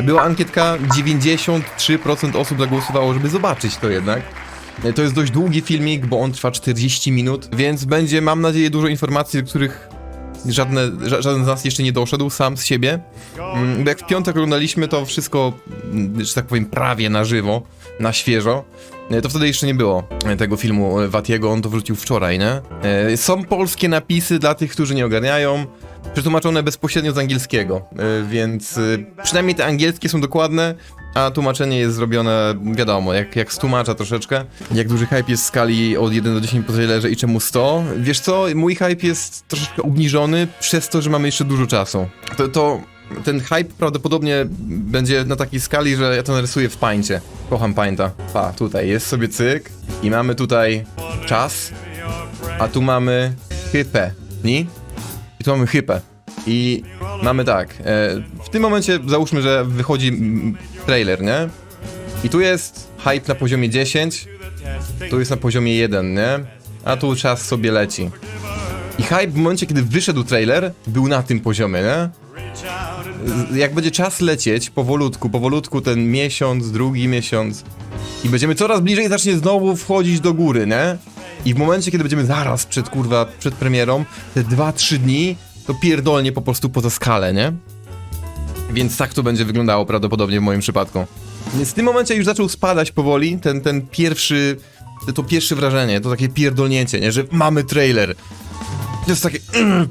Była ankietka, 93% osób zagłosowało, żeby zobaczyć to jednak. To jest dość długi filmik, bo on trwa 40 minut, więc będzie, mam nadzieję, dużo informacji, do których żaden z nas jeszcze nie doszedł sam z siebie. Bo jak w piątek oglądaliśmy to wszystko, że tak powiem, prawie na żywo, na świeżo, to wtedy jeszcze nie było tego filmu Vaatiego, on to wrzucił wczoraj, nie? Są polskie napisy dla tych, którzy nie ogarniają, przetłumaczone bezpośrednio z angielskiego, więc przynajmniej te angielskie są dokładne, a tłumaczenie jest zrobione, wiadomo, jak z tłumacza troszeczkę. Jak duży hype jest w skali od 1 do 10 po trailerze i czemu 100? Wiesz co, mój hype jest troszeczkę obniżony przez to, że mamy jeszcze dużo czasu. Ten hype prawdopodobnie będzie na takiej skali, że ja to narysuję w Paincie. Kocham Painta. Pa, tutaj jest sobie cyk i mamy tutaj czas, a tu mamy hypę, nie? I tu mamy hypę. I mamy tak, w tym momencie załóżmy, że wychodzi trailer, nie? I tu jest hype na poziomie 10, tu jest na poziomie 1, nie? A tu czas sobie leci. I hype w momencie, kiedy wyszedł trailer, był na tym poziomie, nie? Jak będzie czas lecieć, powolutku, ten miesiąc, drugi miesiąc i będziemy coraz bliżej, zacznie znowu wchodzić do góry, nie? I w momencie, kiedy będziemy zaraz przed premierą, te 2-3 dni, to pierdolnie po prostu poza skalę, nie? Więc tak to będzie wyglądało prawdopodobnie w moim przypadku. Więc w tym momencie już zaczął spadać powoli ten pierwszy, to pierwsze wrażenie, to takie pierdolnięcie, nie? Że mamy trailer. To jest takie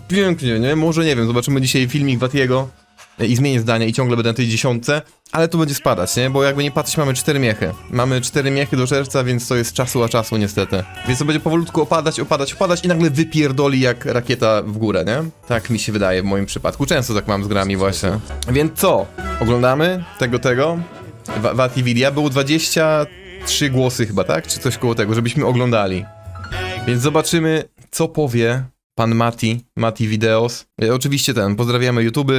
pięknie, nie? Może nie wiem, zobaczymy dzisiaj filmik Vaatiego i zmienię zdanie i ciągle będę na tej 10, ale to będzie spadać, nie? Bo jakby nie patrzeć, mamy 4 miechy. Mamy 4 miechy do czerwca, więc to jest czasu a czasu niestety. Więc to będzie powolutku opadać i nagle wypierdoli jak rakieta w górę, nie? Tak mi się wydaje w moim przypadku. Często tak mam z grami właśnie. Więc co? Oglądamy tego. VaatiVidya. Było 23 głosy chyba, tak? Czy coś koło tego, żebyśmy oglądali. Więc zobaczymy, co powie pan Mati Videos. Oczywiście pozdrawiamy YouTube,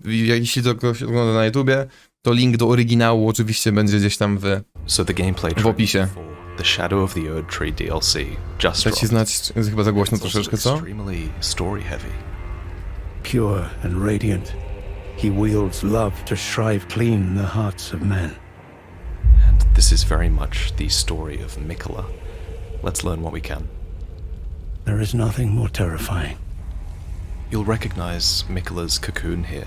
jeśli to ktoś ogląda na YouTubie, to link do oryginału oczywiście będzie gdzieś tam w opisie. The Shadow of the Erd Tree DLC just Dajcie znać, chyba za głośno troszeczkę, co? Story heavy. Pure and radiant, he wields love to shrive clean the hearts of men. And this is very much the story of Mikola. Let's learn what we can. There is nothing more terrifying. You'll recognize Mikola's cocoon here.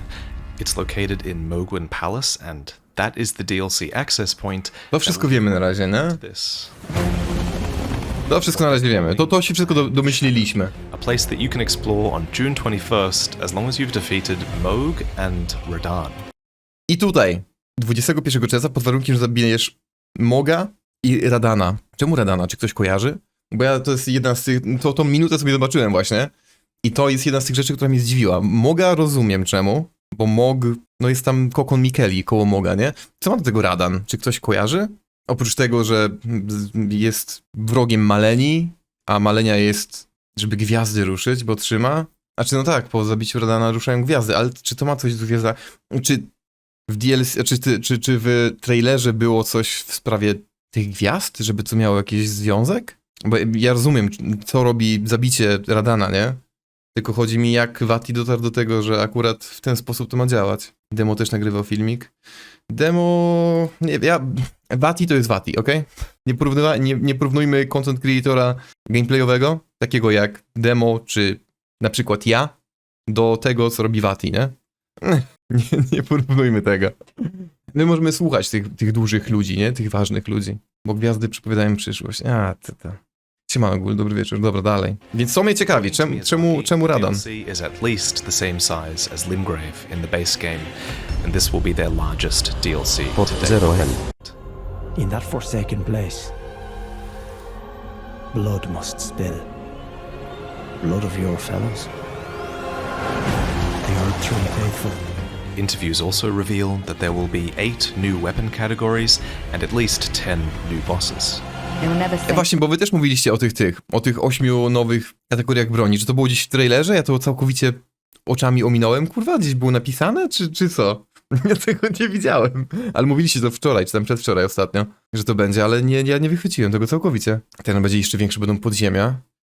It's located in Mogwin Palace, and that is the DLC access point. To wszystko wiemy na razie, nie? To wszystko na razie wiemy. To się wszystko domyśliliśmy. A place that you can explore on June 21st, as long as you've defeated Moog and Radahn. I tutaj, 21 czerwca, pod warunkiem, że zabijesz Moga i Radahna. Czemu Radahna? Czy ktoś kojarzy? Bo to jest jedna z tych, tą minutę sobie zobaczyłem właśnie i to jest jedna z tych rzeczy, która mnie zdziwiła. Moga rozumiem czemu, bo Mog, jest tam kokon Mikeli koło Moga, nie? Co ma do tego Radahn? Czy ktoś kojarzy? Oprócz tego, że jest wrogiem Maleni, a Malenia jest, żeby gwiazdy ruszyć, bo trzyma. Znaczy tak, po zabiciu Radahna ruszają gwiazdy, ale czy to ma coś do gwiazda? Czy w DLC, czy w trailerze było coś w sprawie tych gwiazd, żeby to miało jakiś związek? Bo ja rozumiem, co robi zabicie Radahna, nie? Tylko chodzi mi, jak Vaati dotarł do tego, że akurat w ten sposób to ma działać. Demo też nagrywał filmik. Demo... Vaati to jest Vaati, okej? Nie porównujmy content creatora gameplayowego, takiego jak demo, czy na przykład ja, do tego, co robi Vaati, nie? Nie porównujmy tego. My możemy słuchać tych dużych ludzi, nie? Tych ważnych ludzi. Bo gwiazdy przepowiadają przyszłość. Siemano, Gul, dobry wieczór, dobra, dalej. Więc co mnie ciekawi, czemu Radahn? is at least the same size as Limgrave in the base game, and this will be their largest DLC to date. In that forsaken place, blood must spill. Blood of your fellows. The Erd Tree faithful. Interviews also reveal that there will be 8 new weapon categories and at least 10 new bosses. Właśnie, bo wy też mówiliście o tych 8 nowych kategoriach broni. Czy to było gdzieś w trailerze? Ja to całkowicie oczami ominąłem. Kurwa, gdzieś było napisane, czy co? Ja tego nie widziałem. Ale mówiliście to wczoraj, czy tam przedwczoraj ostatnio, że to będzie, ale ja nie wychwyciłem tego całkowicie. Ten będzie jeszcze większy, będą podziemia.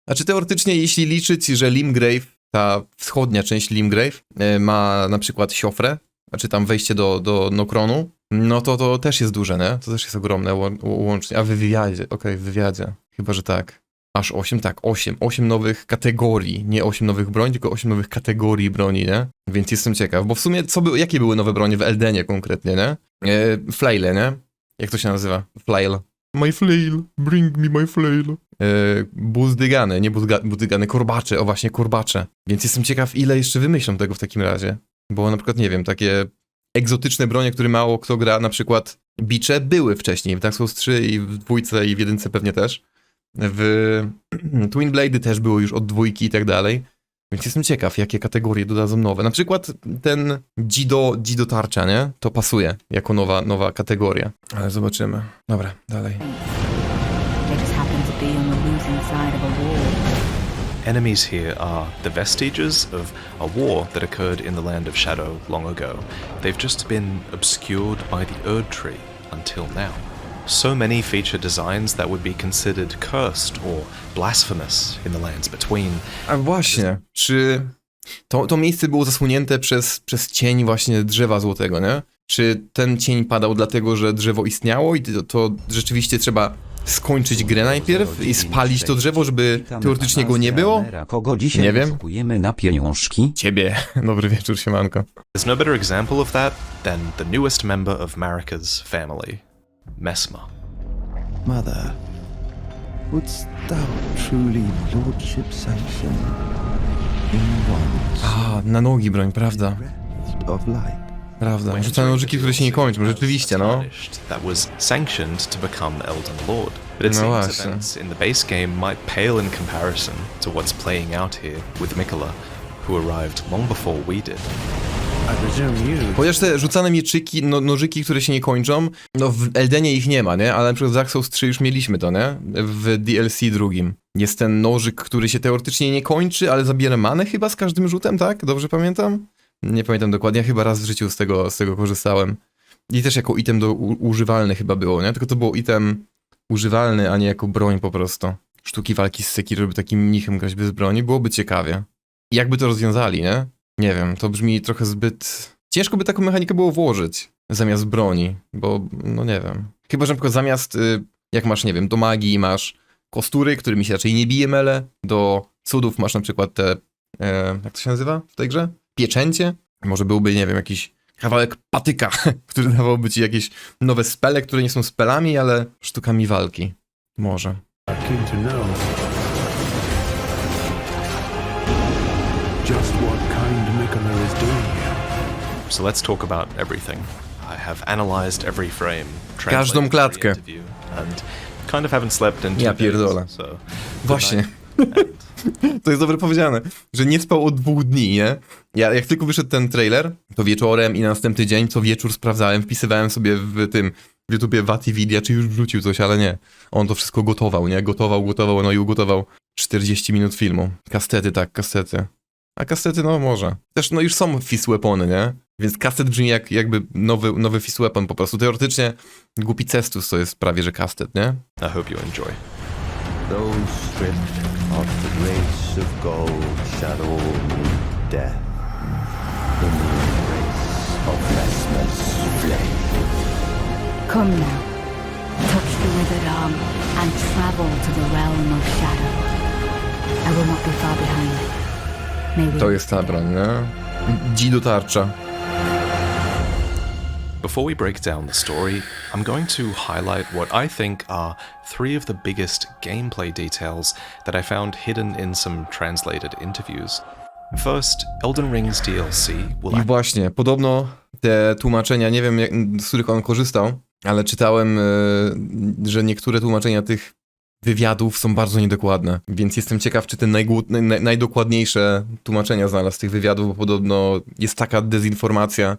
A czy teoretycznie, jeśli liczyć, że Limgrave, ta wschodnia część Limgrave, ma na przykład siofrę, znaczy tam wejście do Nokronu, no to też jest duże, nie? To też jest ogromne łącznie. A w wywiadzie, okej, w wywiadzie. Chyba, że tak. Aż 8, tak, 8. 8 nowych kategorii. Nie 8 nowych broni, tylko 8 nowych kategorii broni, nie? Więc jestem ciekaw, bo w sumie jakie były nowe bronie w Eldenie konkretnie, nie? Flaile, nie? Jak to się nazywa? Flail. My flail, bring me my flail. Buzdygany, nie buzdygany, korbacze, o właśnie, korbacze. Więc jestem ciekaw, ile jeszcze wymyślą tego w takim razie. Bo na przykład, nie wiem, takie egzotyczne bronie, które mało kto gra, na przykład bicze były wcześniej, w Dark Souls 3 i w 2 i w 1 pewnie też. W Twin Blade'y też było już od 2 i tak dalej. Więc jestem ciekaw, jakie kategorie dodadzą nowe. Na przykład ten Jido tarcza, nie? To pasuje jako nowa kategoria. Ale zobaczymy. Dobra, dalej. Enemies here are the vestiges of a war that occurred in the Land of Shadow long ago. They've just been obscured by the Erd Tree until now. So many feature designs that would be considered cursed or blasphemous in the lands between. A właśnie, czy to miejsce było zasłonięte przez cień właśnie drzewa złotego, nie? Czy ten cień padał dlatego, że drzewo istniało i to rzeczywiście trzeba skończyć grę najpierw i spalić to drzewo, żeby teoretycznie go nie było? Kogo dzisiaj Nie wiem. kupujemy na pieniążki? Ciebie. Dobry wieczór, siemanko. There's no better example of that than the newest member of Marika's family, Messmer. Mother, wouldst thou truly lordship sanction in once A, na nogi broń, prawda. of light? Prawda. Rzucane nożyki, które się nie kończą, rzeczywiście, no. That was sanctioned to become Elden Lord. But it No seems właśnie. events in the base game might pale in comparison to what's playing out here with Mikola, who arrived long before we did. I presume you... Chociaż te rzucane mieczyki, nożyki, które się nie kończą, no w Eldenie ich nie ma, nie? Ale na przykład w Dark Souls 3 już mieliśmy to, nie? W DLC drugim. Jest ten nożyk, który się teoretycznie nie kończy, ale zabiera manę chyba z każdym rzutem, tak? Dobrze pamiętam? Nie pamiętam dokładnie, ja chyba raz w życiu z tego korzystałem. I też jako item używalny chyba było, nie? Tylko to było item używalny, a nie jako broń po prostu. Sztuki walki z Sekiro, żeby takim mnichem grać bez broni, byłoby ciekawie. I jakby to rozwiązali, nie? Nie wiem, to brzmi trochę zbyt... Ciężko by taką mechanikę było włożyć zamiast broni, bo no nie wiem. Chyba, że na przykład zamiast, jak masz, nie wiem, do magii masz kostury, którymi się raczej nie bije mele, do cudów masz na przykład te, jak to się nazywa w tej grze? Pieczęcie? Może byłby, nie wiem, jakiś kawałek patyka, który dawałby ci jakieś nowe spele, które nie są spelami, ale sztukami walki. Może. Keen to know just what kind Mikola is doing here. So let's talk about everything. I have analyzed every frame, Każdą translated klatkę. every interview, and kind of haven't slept in 2 Ja days, pierdolę. so good Właśnie. night. To jest dobrze powiedziane, że nie spał od 2 dni, nie? Ja jak tylko wyszedł ten trailer, to wieczorem i na następny dzień co wieczór sprawdzałem, wpisywałem sobie w YouTubie VaatiVidya, czy już wrzucił coś, ale nie. On to wszystko gotował, nie? Gotował, no i ugotował 40 minut filmu. Kastety, tak, kastety. A kastety, no może. Też, no już są fist weapony, nie? Więc kastet brzmi jakby nowy fist weapon po prostu. Teoretycznie głupi cestus to jest prawie, że kastet, nie? I hope you enjoy. Those stripped of the grace of gold shall all meet death in the embrace of Messmer's flame. Come now, touch the withered arm and travel to the realm of shadow. I will not be far behind. May we... To jest ta broń, nie? Jido tarcza. Before we break down the story, I'm going to highlight what I think are 3 of the biggest gameplay details that I found hidden in some translated interviews. First, Elden Ring's DLC will I właśnie, podobno te tłumaczenia, nie wiem z których on korzystał, ale czytałem, że niektóre tłumaczenia tych wywiadów są bardzo niedokładne, więc jestem ciekaw, czy te najdokładniejsze tłumaczenia znalazł z tych wywiadów, bo podobno jest taka dezinformacja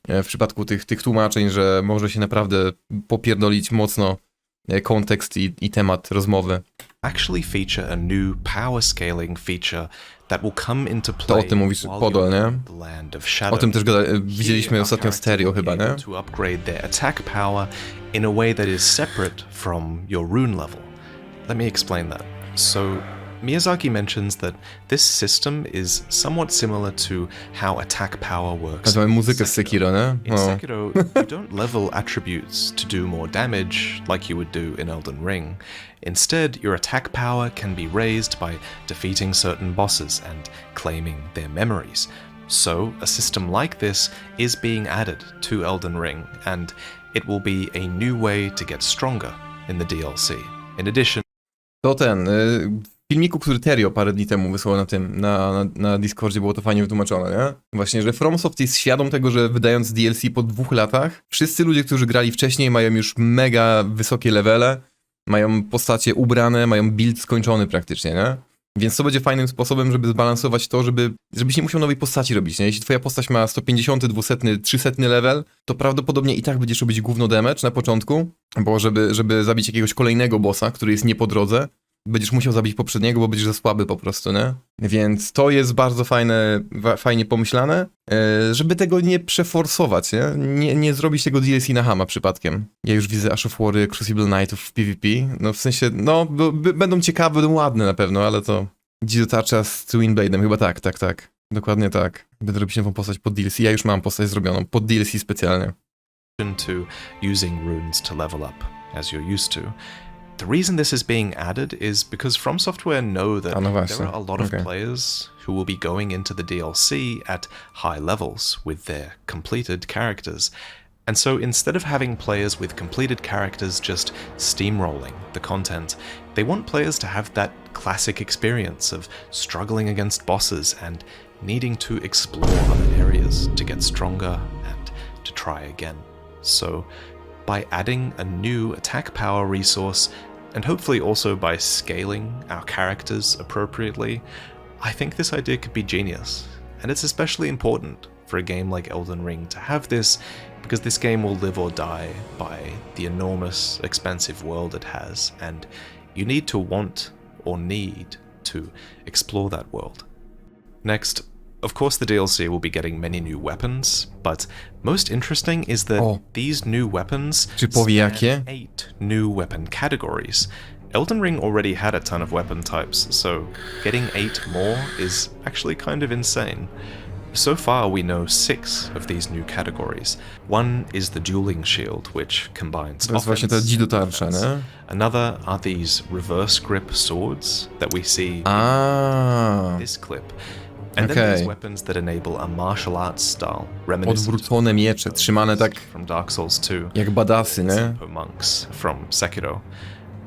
w przypadku tych tłumaczeń, że może się naprawdę popierdolić mocno kontekst i temat rozmowy. actually feature a new power scaling feature that will come into To play o tym mówisz, while Podol, you're nie? in the Land of Shadow. O tym też widzieliśmy Here, ostatnio our w stereo chyba, character will nie? be able to upgrade their attack power in a way that is separate from your rune level. Let me explain that. So, Miyazaki mentions that this system is somewhat similar to how attack power works. Mamy muzykę z Sekiro, nie? In Sekiro, you don't level attributes to do more damage like you would do in Elden Ring. Instead, your attack power can be raised by defeating certain bosses and claiming their memories. So, a system like this is being added to Elden Ring, and it will be a new way to get stronger in the DLC. In addition, To w filmiku, który Terio parę dni temu wysłał na Discordzie, było to fajnie wytłumaczone, nie? Właśnie, że FromSoft jest świadom tego, że wydając DLC po 2 latach, wszyscy ludzie, którzy grali wcześniej, mają już mega wysokie levele, mają postacie ubrane, mają build skończony praktycznie, nie? Więc to będzie fajnym sposobem, żeby zbalansować to, żebyś nie musiał nowej postaci robić, nie? Jeśli twoja postać ma 150, 200, 300 level, to prawdopodobnie i tak będziesz robić gówno damage na początku, bo żeby zabić jakiegoś kolejnego bossa, który jest nie po drodze, będziesz musiał zabić poprzedniego, bo będziesz za słaby po prostu, nie? Więc to jest bardzo fajnie pomyślane, żeby tego nie przeforsować, nie? Nie zrobić tego DLC na hama przypadkiem. Ja już widzę Ash of War, Crucible Knightów w PvP, no w sensie, no będą ciekawe, będą ładne na pewno, ale to gdzie dotarcza z Twin Blade'em, chyba tak. Dokładnie tak. Będę robić nową postać pod DLC, ja już mam postać zrobioną, pod DLC specjalnie. to using runes to level up, as you're used to. The reason this is being added is because From Software know that there are a lot of players who will be going into the DLC at high levels with their completed characters. And so instead of having players with completed characters just steamrolling the content, they want players to have that classic experience of struggling against bosses and needing to explore other areas to get stronger and to try again. So by adding a new attack power resource, and hopefully also by scaling our characters appropriately, I think this idea could be genius. And it's especially important for a game like Elden Ring to have this, because this game will live or die by the enormous, expansive world it has, and you need to want or need to explore that world. Next, of course the DLC will be getting many new weapons, but most interesting is that these new weapons span 8 new weapon categories. Elden Ring already had a ton of weapon types, so getting 8 more is actually kind of insane. So far we know 6 of these new categories. One is the dueling shield, which combines offense and defense. Another are these reverse grip swords that we see in this clip. And then there's weapons that enable a martial arts style, odwrócone miecze, trzymane tak from Dark Souls 2, jak badasy, nie? Monks from Sekiro.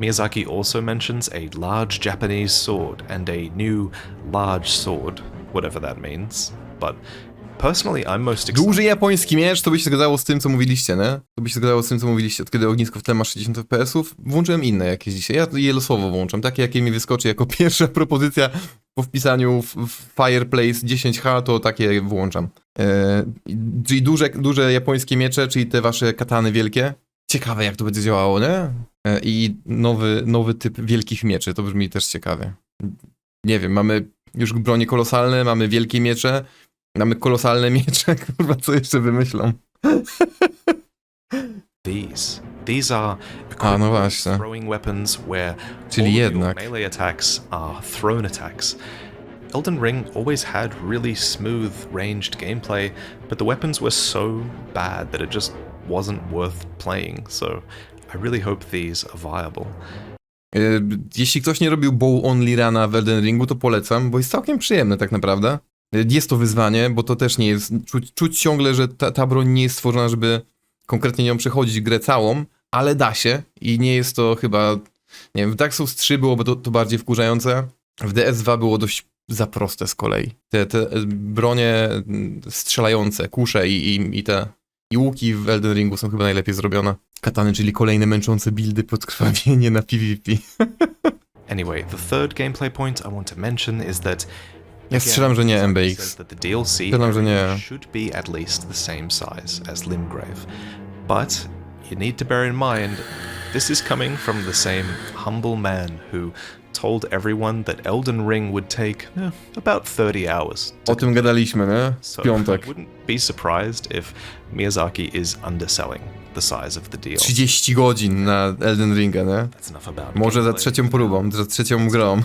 Miyazaki also mentions a large Japanese sword and a new large sword, whatever that means. But personally, I'm most excited. Duży japoński miecz, to by się zgadzało z tym, co mówiliście, nie? To by się zgadzało z tym, co mówiliście. Od kiedy ognisko w tle ma 60 FPS-ów, włączyłem inne jakieś dzisiaj. Ja je losowo włączam. Takie, jakie mi wyskoczy jako pierwsza propozycja po wpisaniu w Fireplace 10H, to takie włączam. Czyli duże japońskie miecze, czyli te wasze katany wielkie. Ciekawe, jak to będzie działało, nie? I nowy typ wielkich mieczy, to brzmi też ciekawie. Nie wiem, mamy już bronie kolosalne, mamy wielkie miecze, mamy kolosalne miecze, kurwa, co jeszcze wymyślą? These are throwing weapons where all your melee attacks are thrown attacks. Elden Ring always had really smooth ranged gameplay, but the weapons were so bad that it just wasn't worth playing, so I really hope these are viable. Jeśli ktoś nie robił bow only runa w Elden Ringu, to polecam, bo jest całkiem przyjemne tak naprawdę. Jest to wyzwanie, bo to też nie jest... Czuć ciągle, że ta broń nie jest stworzona, żeby konkretnie nią przechodzić grę całą, ale da się i nie jest to chyba... Nie wiem, w Dark Souls 3 byłoby to bardziej wkurzające, w DS2 było dość za proste z kolei. Te bronie strzelające, kusze i łuki w Elden Ringu są chyba najlepiej zrobione. Katany, czyli kolejne męczące buildy pod krwawienie na PvP. Anyway, the third gameplay point I want to mention is that ja strzelam, że nie MBX. Strzelam, że nie. Should be at least the same size as Limgrave. But you need to bear in mind this is coming from the same humble man who told everyone that Elden Ring would take about 30 hours. O tym gadaliśmy, nie? W piątek. I wouldn't be surprised if Miyazaki is underselling the size of the deal. 30 godzin na Elden Ringa, nie? Może za trzecią próbą, za trzecią grą.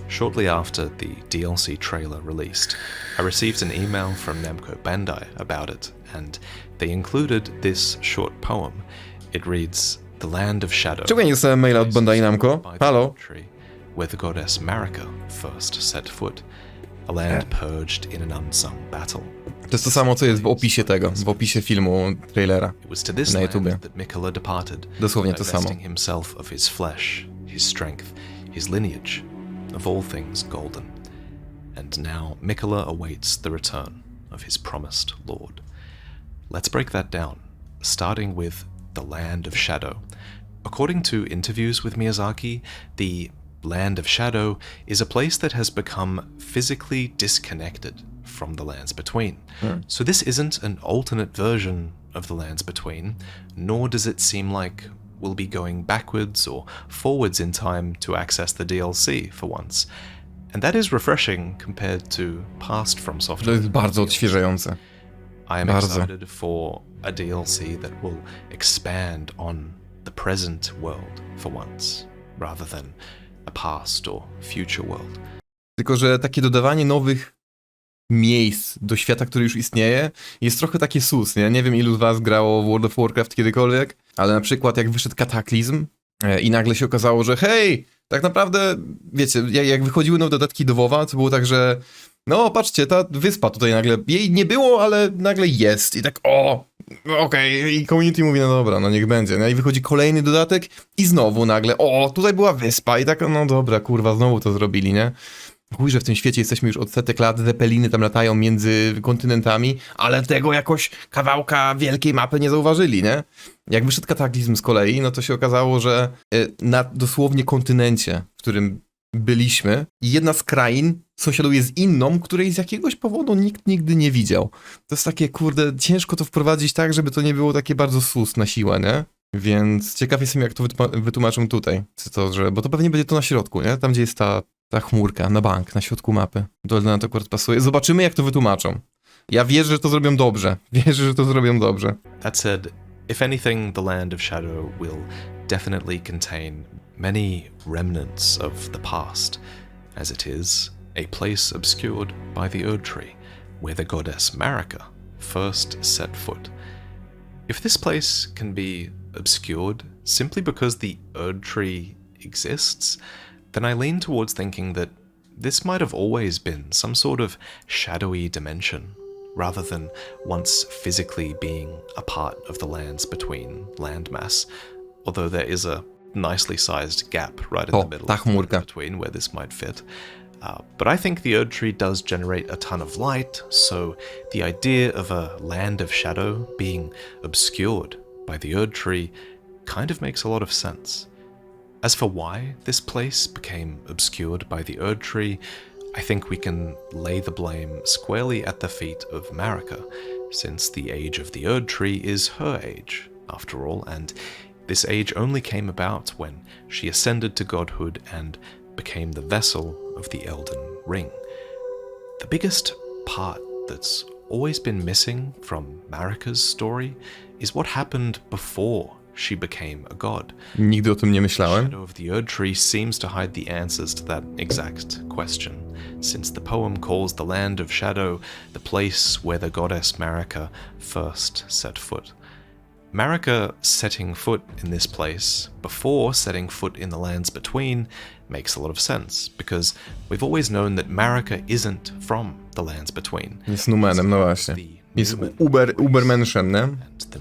Shortly after the DLC trailer released, I received an email from Namco Bandai about it, and they included this short poem. It reads, "The land of shadow, Czemu ja nie dostałem maila od Bandai Namco? by the Halo? tree, where the goddess Marika first set foot, a land purged in an unsung battle. To jest to samo, co jest w opisie tego, w opisie filmu, trailera. It was to this na land YouTubie. that Mikola departed, Dosłownie to samo. divesting himself of his flesh, his strength, his lineage, of all things golden. And now Mikola awaits the return of his promised lord. Let's break that down, starting with the Land of Shadow. According to interviews with Miyazaki, the Land of Shadow is a place that has become physically disconnected from the lands between. So this isn't an alternate version of the lands between, nor does it seem like we'll be going backwards or forwards in time to access the DLC for once. And that is refreshing compared to past From To Software. jest bardzo odświeżające. I am bardzo. excited for a DLC that will expand on the present world for once, rather than a past or future world. Tylko że takie dodawanie nowych miejsc do świata, który już istnieje, jest trochę takie sus, nie? Nie wiem, ilu z was grało w World of Warcraft kiedykolwiek, ale na przykład jak wyszedł Kataklizm i nagle się okazało, że hej, tak naprawdę, wiecie, jak wychodziły nowe dodatki do WoWa, to było tak, że no patrzcie, ta wyspa tutaj nagle, jej nie było, ale nagle jest i tak okej, i community mówi, no dobra, no niech będzie, no i wychodzi kolejny dodatek i znowu nagle, tutaj była wyspa i tak, no dobra, kurwa, znowu to zrobili, nie? Chuj, że w tym świecie jesteśmy już od setek lat, zeppeliny tam latają między kontynentami, ale tego jakoś kawałka wielkiej mapy nie zauważyli, nie? Jak wyszedł Kataklizm z kolei, no to się okazało, że na dosłownie kontynencie, w którym byliśmy, jedna z krain sąsiaduje z inną, której z jakiegoś powodu nikt nigdy nie widział. To jest takie, kurde, ciężko to wprowadzić tak, żeby to nie było takie bardzo sus na siłę, nie? Więc ciekaw jestem, jak to wytłumaczą tutaj. Bo to pewnie będzie to na środku, nie? Tam, gdzie jest ta chmurka, na bank, na środku mapy. Na to akurat pasuje. Zobaczymy, jak to wytłumaczą. Ja wierzę, że to zrobią dobrze. That said, if anything, the Land of Shadow will definitely contain many remnants of the past, as it is a place obscured by the Erd Tree, where the goddess Marika first set foot. If this place can be obscured simply because the Erd Tree exists, then I lean towards thinking that this might have always been some sort of shadowy dimension, rather than once physically being a part of the lands between landmass, although there is a nicely sized gap right in the middle ta chmurka. between where this might fit. But I think the Erd Tree does generate a ton of light, so the idea of a Land of Shadow being obscured by the Erd Tree kind of makes a lot of sense. As for why this place became obscured by the Erd Tree, I think we can lay the blame squarely at the feet of Marika, since the age of the Erd Tree is her age, after all, and this age only came about when she ascended to godhood and became the vessel of the Elden Ring. The biggest part that's always been missing from Marika's story is what happened before she became a god. Nigdy o tym nie myślałem. Shadow of the Erd Tree seems to hide the answers to that exact question, since the poem calls the Land of Shadow the place where the goddess Marika first set foot. Marika setting foot in this place before setting foot in the lands between makes a lot of sense, because we've always known that Marika isn't from the lands between. Jest numenem, no właśnie. Jest ubermenszem, nie?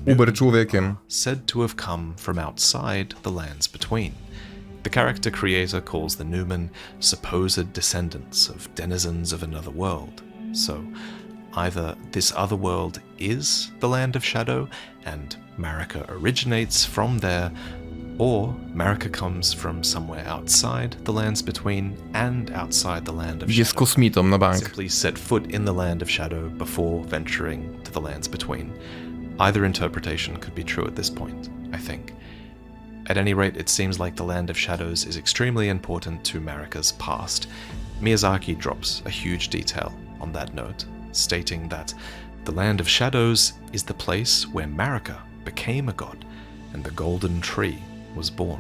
Uber człowiekiem. Said to have come from outside the lands between. The character creator calls the Numen supposed descendants of denizens of another world. So, either this other world is the Land of Shadow, and Marika originates from there, or Marika comes from somewhere outside the lands between and outside the Land of Jest Shadow. kosmitą na bank. Simply set foot in the Land of Shadow before venturing to the lands between. Either interpretation could be true at this point, I think. At any rate, it seems like the Land of Shadows is extremely important to Marika's past. Miyazaki drops a huge detail on that note, stating that the Land of Shadows is the place where Marika became a god and the golden tree was born.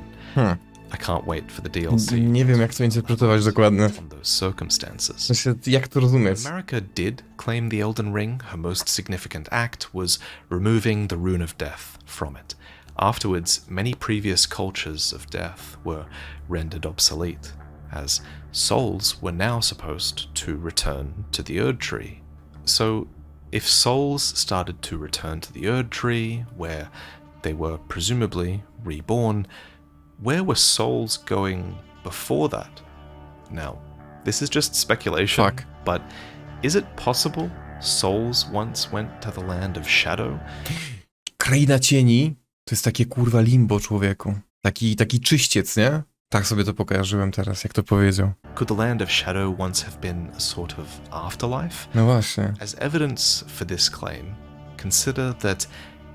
I can't wait for the DLC. Nie wiem, jak to interpretować dokładnie. On those circumstances. Myślę, jak to rozumieć? America did claim the Elden Ring, her most significant act was removing the Rune of Death from it. Afterwards, many previous cultures of death were rendered obsolete, as souls were now supposed to return to the Erd Tree. So, if souls started to return to the Erd Tree, where they were presumably reborn, where were souls going before that? Now, this is just speculation, Fuck. but is it possible souls once went to the land of shadow? Kraina cieni to jest takie kurwa limbo, człowieku. Taki czyściec, nie? Tak sobie to pokajarzyłem teraz, jak to powiedział. Could the land of shadow once have been a sort of afterlife? No właśnie. As evidence for this claim, consider that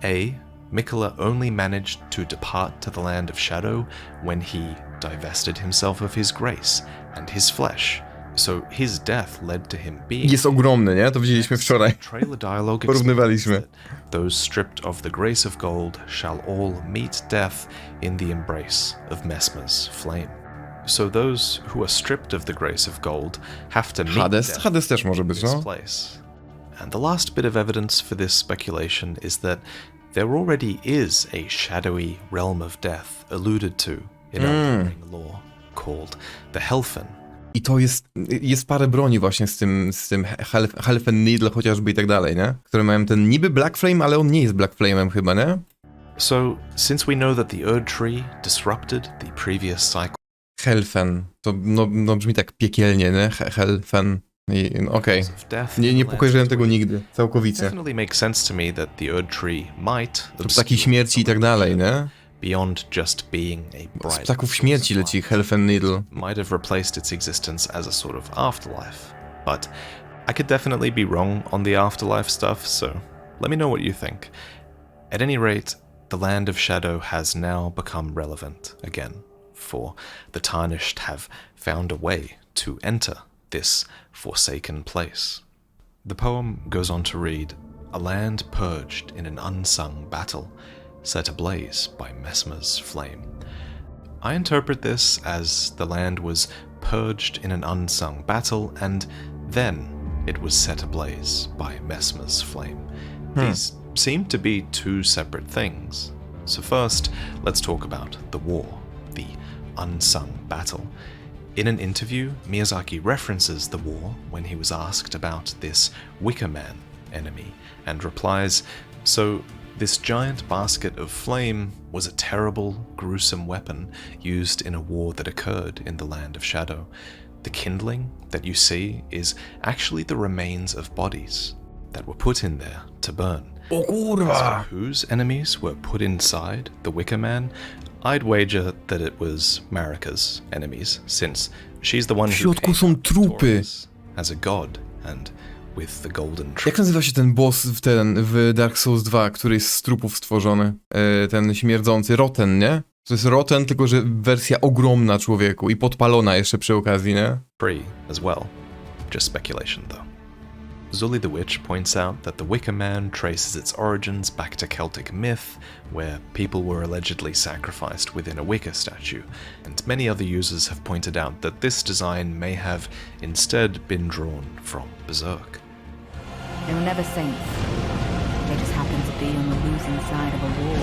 A. Miquella only managed to depart to the land of shadow when he divested himself of his grace and his flesh, so his death led to him being... Jest ogromny, nie? To widzieliśmy wczoraj. Trailer dialogue Porównywaliśmy. explains that those stripped of the grace of gold shall all meet death in the embrace of Messmer's flame. So those who are stripped of the grace of gold have to meet Hades? death Hades też może in być, this no? place. And the last bit of evidence for this speculation is that there already is a shadowy realm of death alluded to in Elden Ring lore called the Helfen. I to jest parę broni właśnie z tym Helfen Needle chociażby i tak dalej, nie? Które mają ten niby Black Flame, ale on nie jest Black Flame'em chyba, nie? So, since we know that the Erd Tree disrupted the previous cycle Helfen. To no brzmi tak piekielnie, nie? Helfen. Okej. of death, Nie pokojarzyłem tego nigdy. Całkowicie. definitely makes sense to me that the Erd Tree might To ptaki śmierci i tak dalej, nie? beyond just being a Z bright ptaków śmierci leci Helfen Needle. might have replaced its existence as a sort of afterlife. But I could definitely be wrong on the afterlife stuff, so let me know what you think. At any rate, the Land of Shadow has now become relevant again, for the Tarnished have found a way to enter this forsaken place. The poem goes on to read, "A land purged in an unsung battle, set ablaze by Messmer's flame." I interpret this as the land was purged in an unsung battle, and then it was set ablaze by Messmer's flame. These seem to be two separate things. So first, let's talk about the war, the unsung battle. In an interview, Miyazaki references the war when he was asked about this Wicker Man enemy, and replies, "So, this giant basket of flame was a terrible, gruesome weapon used in a war that occurred in the Land of Shadow. The kindling that you see is actually the remains of bodies that were put in there to burn. O kurwa! As for whose enemies were put inside the Wicker Man, I'd wager that it was Marika's enemies, since she's the one W who środku came są out trupy. victorious as a god and with the golden tree." Jak nazywa się ten boss w Dark Souls 2, który jest z trupów stworzony? Ten śmierdzący Rotten, nie? To jest Rotten, tylko że wersja ogromna, człowieku, i podpalona jeszcze przy okazji, nie? Free as well. Just speculation, though. Zully the Witch points out that the Wicker Man traces its origins back to Celtic myth, where people were allegedly sacrificed within a wicker statue, and many other users have pointed out that this design may have instead been drawn from Berserk. They were never saints. They just happened to be on the losing side of a war.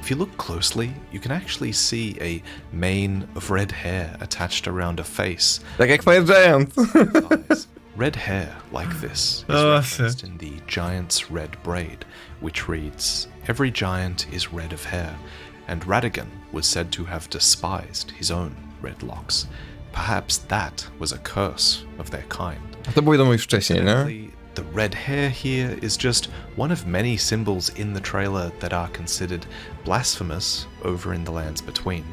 If you look closely, you can actually see a mane of red hair attached around a face. Tak jak Fire Giant. Eyes. Red hair like this is referenced in the giant's red braid, which reads, "Every giant is red of hair," and Radigan was said to have despised his own red locks. Perhaps that was a curse of their kind. To było wiadomo już wcześniej, nie? Evidently, the red hair here is just one of many symbols in the trailer that are considered blasphemous over in the lands between.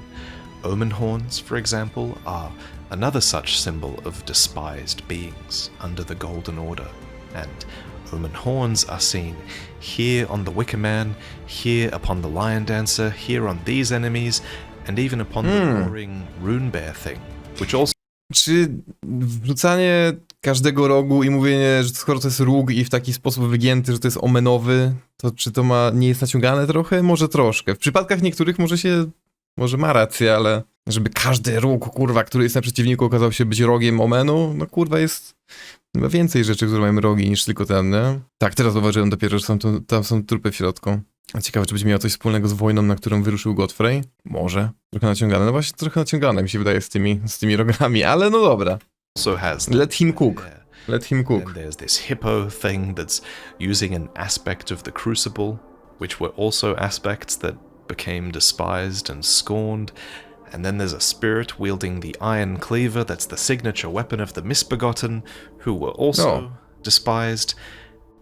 Omen horns, for example, are another such symbol of despised beings under the Golden Order, and omen horns are seen here on the Wicker Man, here upon the Lion Dancer, here on these enemies, and even upon the roaring Rune Bear thing, which also... Czy wrzucanie każdego rogu i mówienie, że skoro to jest róg i w taki sposób wygięty, że to jest omenowy, to czy to nie jest naciągane trochę? Może troszkę. W przypadkach niektórych może się może ma rację, ale żeby każdy róg, kurwa, który jest na przeciwniku, okazał się być rogiem Omenu, no kurwa jest chyba więcej rzeczy, które mają rogi niż tylko ten, nie? Tak, teraz zauważyłem dopiero, że tam są trupy w środku. A ciekawe, czy będzie miało coś wspólnego z wojną, na którą wyruszył Godfrey? Może. Trochę naciągane. No właśnie, trochę naciągane mi się wydaje z tymi rogami, ale no dobra. Also has Let him cook. there. Let him cook. And there's this hippo thing that's using an aspect of the crucible, which were also aspects that became despised and scorned. And then there's a spirit wielding the iron cleaver that's the signature weapon of the misbegotten, who were also despised.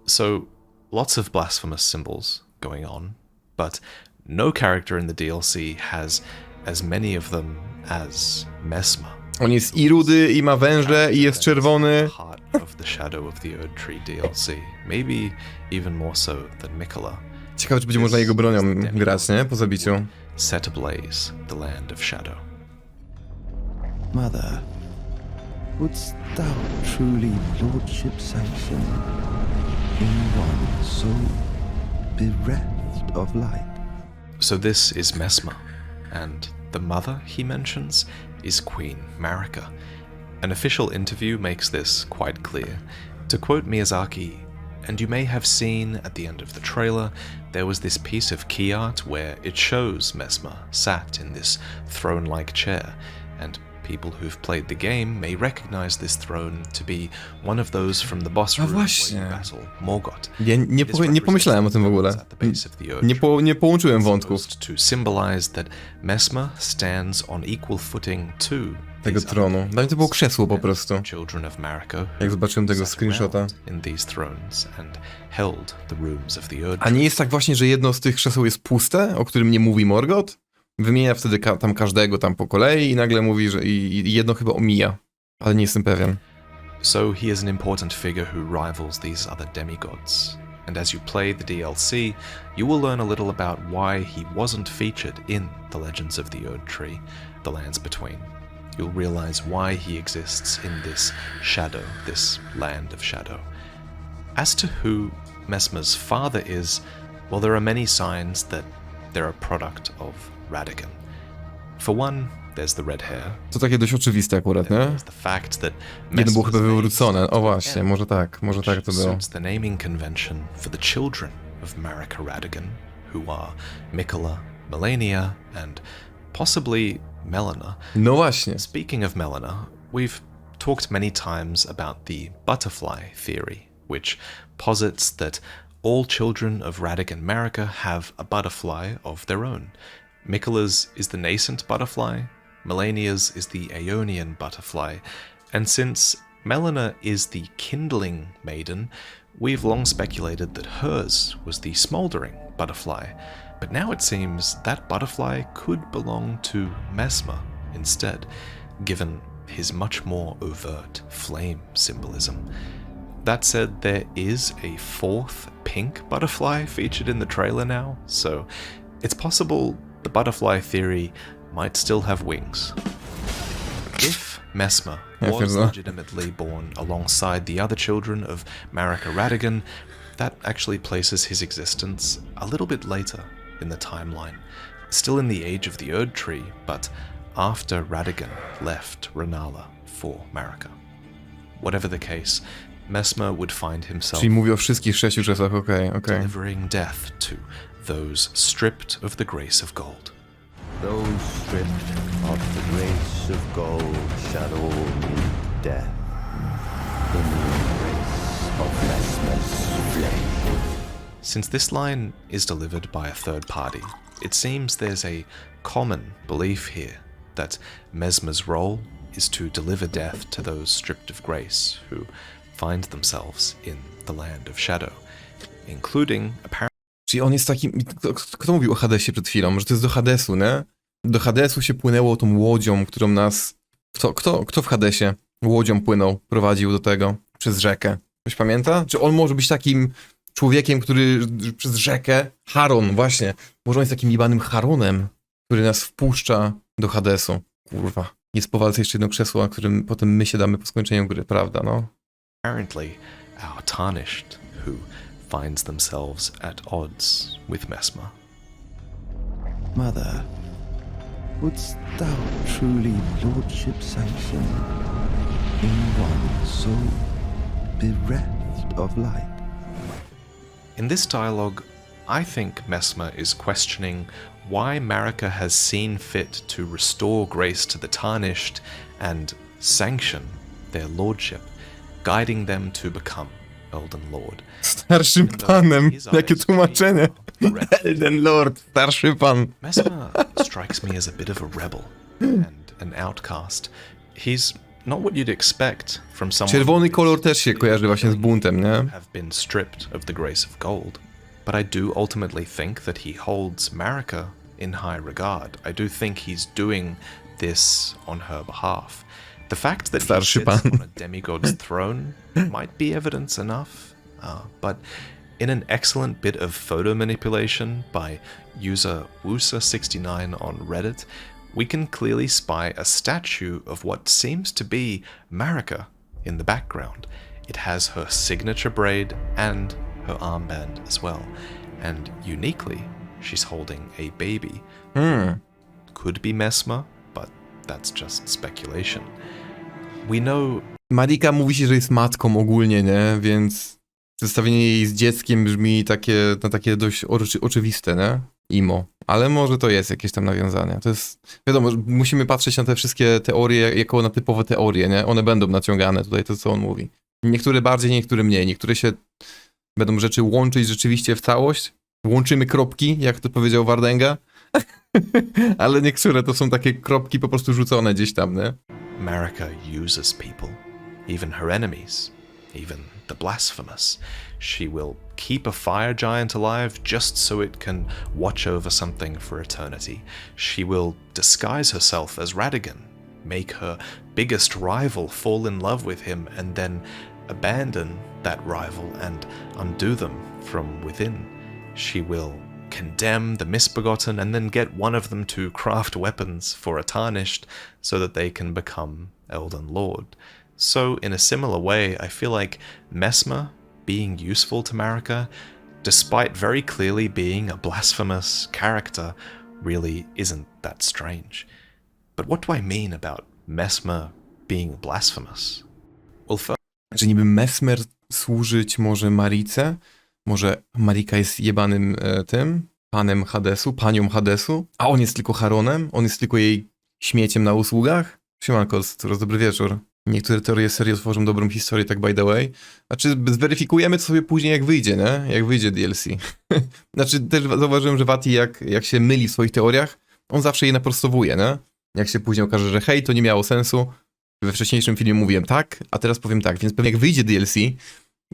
So lots of blasphemous symbols going on, but no character in the DLC has as many of them as Mesmer. On jest i rudy, i ma węże, i jest czerwony. Part of the Shadow of the Erd Tree DLC, maybe even more so than Mikola. Ciekawe, czy będzie można jego bronią grać, nie? Po zabiciu. Set ablaze the land of shadow. Mother, wouldst thou truly lordship sanction in one so bereft of light? So this is Mesmer, and the mother he mentions is Queen Marika. An official interview makes this quite clear. To quote Miyazaki, "And you may have seen at the end of the trailer, there was this piece of key art where it shows Mesmer sat in this throne-like chair, and people who've played the game may recognize this throne to be one of those from the boss room where you battle Morgoth. Ja nie pomyślałem o tym w ogóle. Nie połączyłem wątków. To symbolize that Mesmer stands on equal footing to Tego tronu. Dla mnie to było krzesło po prostu. Children of Marika, Jak zobaczyłem tego screenshota. in these thrones and held the rooms of the Erd A nie jest tak właśnie, że jedno z tych krzeseł jest puste, o którym nie mówi Morgoth? Wymienia wtedy tam każdego tam po kolei i nagle mówi, że i jedno chyba omija. Ale nie jestem pewien. So he is an important figure who rivals these other demigods. And as you play the DLC, you will learn a little about why he wasn't featured in the Legends of the Erd Tree, the Lands Between. You'll realize why he exists in this shadow, this land of shadow. As to who Mesmer's father is, well, there are many signs that they're a product of Radagon. For one, there's the red hair. To takie dość oczywiste akurat, nie? There's the fact that Jedno było chyba Mesmer's name wywrócone. O is właśnie, M, może tak to było. suits the naming convention for the children of Marika Radagon, who are Mikola, Melania, and possibly Melina. No właśnie. Speaking of Melina, we've talked many times about the butterfly theory, which posits that all children of Radagon Marika have a butterfly of their own. Mikola's is the nascent butterfly, Melania's is the Aeonian butterfly, and since Melina is the kindling maiden, we've long speculated that hers was the smouldering butterfly, but now it seems that butterfly could belong to Mesmer instead, given his much more overt flame symbolism. That said, there is a fourth pink butterfly featured in the trailer now, so it's possible the butterfly theory might still have wings. If Mesmer was legitimately born alongside the other children of Marika Radagon, that actually places his existence a little bit later in the timeline, still in the age of the Erd Tree, but after Radagon left Rennala for Marika. Whatever the case, Mesmer would find himself Czyli mówi o wszystkich 6 krzesłach, okej. delivering death to those stripped of the grace of gold. Those stripped of the grace of gold shall all meet death in the embrace of Mesmer's flame. Since this line is delivered by a third party, it seems there's a common belief here that Mesmer's role is to deliver death to those stripped of grace who find themselves in the land of shadow, including apparently. Czyli on jest takim... Kto mówił o Hadesie przed chwilą? Że to jest do Hadesu, nie? Do Hadesu się płynęło tą łodzią, którą nas... Kto w Hadesie łodzią płynął, prowadził do tego przez rzekę? Ktoś pamięta? Czy on może być takim człowiekiem, który przez rzekę... Charon, właśnie. Może on jest takim jebanym Charonem, który nas wpuszcza do Hadesu. Kurwa. Jest po walce jeszcze jedno krzesło, na którym potem my siadamy po skończeniu gry, prawda, no? Apparently our tarnished, who finds themselves at odds with Mesmer. Mother, wouldst thou truly lordship sanction in one so bereft of light? In this dialogue, I think Mesmer is questioning why Marika has seen fit to restore grace to the tarnished and sanction their lordship, guiding them to become Elden Lord. Starszym panem, jakie tłumaczenie. Elden Lord, starszy pan. Mesmer strikes me as a bit of a rebel and an outcast. He's not what you'd expect from someone Czerwony kolor też się kojarzy właśnie z buntem, nie? have been stripped of the grace of gold. But I do ultimately think that he holds Marika in high regard. I do think he's doing this on her behalf. The fact that he Starszy sits pan. on a demigod's throne might be evidence enough, but in an excellent bit of photo manipulation by user Woosa69 on Reddit, we can clearly spy a statue of what seems to be Marika in the background. It has her signature braid and her armband as well, and uniquely, she's holding a baby. Could be Mesmer, but that's just speculation. We know Marika mówi się, że jest matką ogólnie, nie? Więc zestawienie jej z dzieckiem brzmi takie dość oczywiste, nie? Imo. Ale może to jest jakieś tam nawiązanie. To jest, wiadomo, musimy patrzeć na te wszystkie teorie jako na typowe teorie, nie? One będą naciągane tutaj, to co on mówi. Niektóre bardziej, niektóre mniej. Niektóre się będą rzeczy łączyć rzeczywiście w całość. Łączymy kropki, jak to powiedział Wardenga. Ale niektóre to są takie kropki po prostu rzucone gdzieś tam, nie? Marika uses people, even her enemies, even the blasphemous. She will keep a fire giant alive just so it can watch over something for eternity. She will disguise herself as Radigan, make her biggest rival fall in love with him, and then abandon that rival and undo them from within. She will condemn the misbegotten and then get one of them to craft weapons for a tarnished so that they can become Elden Lord. So in a similar way, I feel like Mesmer being useful to Marika, despite very clearly being a blasphemous character, really isn't that strange. But what do I mean about Mesmer being blasphemous? Well, first, Że niby Mesmer służyć może Marice? Może Marika jest jebanym tym panem Hadesu, panią Hadesu? A on jest tylko Haronem? On jest tylko jej śmieciem na usługach? Siemanko, coraz dobry wieczór. Niektóre teorie serio tworzą dobrą historię, tak by the way. Znaczy, zweryfikujemy to sobie później, jak wyjdzie, nie? Jak wyjdzie DLC. Znaczy, też zauważyłem, że Vaati, jak się myli w swoich teoriach, on zawsze je naprostowuje, nie? Jak się później okaże, że hej, to nie miało sensu. We wcześniejszym filmie mówiłem tak, a teraz powiem tak. Więc pewnie jak wyjdzie DLC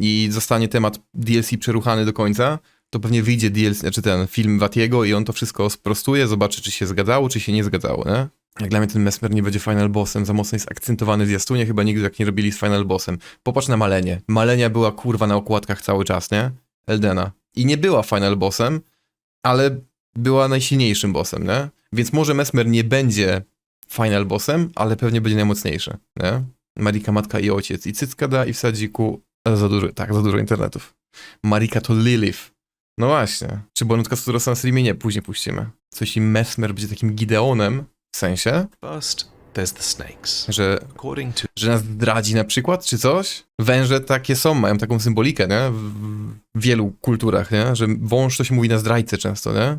i zostanie temat DLC przeruchany do końca, to pewnie wyjdzie DLC, znaczy ten film Vaatiego i on to wszystko sprostuje, zobaczy, czy się zgadzało, czy się nie zgadzało, nie? Jak dla mnie ten Mesmer nie będzie final bossem, za mocno jest akcentowany w zwiastunie, chyba nigdy jak nie robili z final bossem. Popatrz na Malenię. Malenia była kurwa na okładkach cały czas, nie? Eldena. I nie była final bossem, ale była najsilniejszym bossem, nie? Więc może Mesmer nie będzie final bossem, ale pewnie będzie najmocniejszy, nie? Marika, matka i ojciec. I cycka da, i w sadziku. Za dużo internetów. Marika to Lilith. No właśnie. Czy bonutka z na streamie? Nie, później puścimy. Coś i Mesmer będzie takim Gideonem, w sensie, first there's the snakes. że According to nas zdradzi na przykład, czy coś? Węże takie są, mają taką symbolikę, nie? W wielu kulturach, nie? Że wąż to się mówi na zdrajcę często, nie?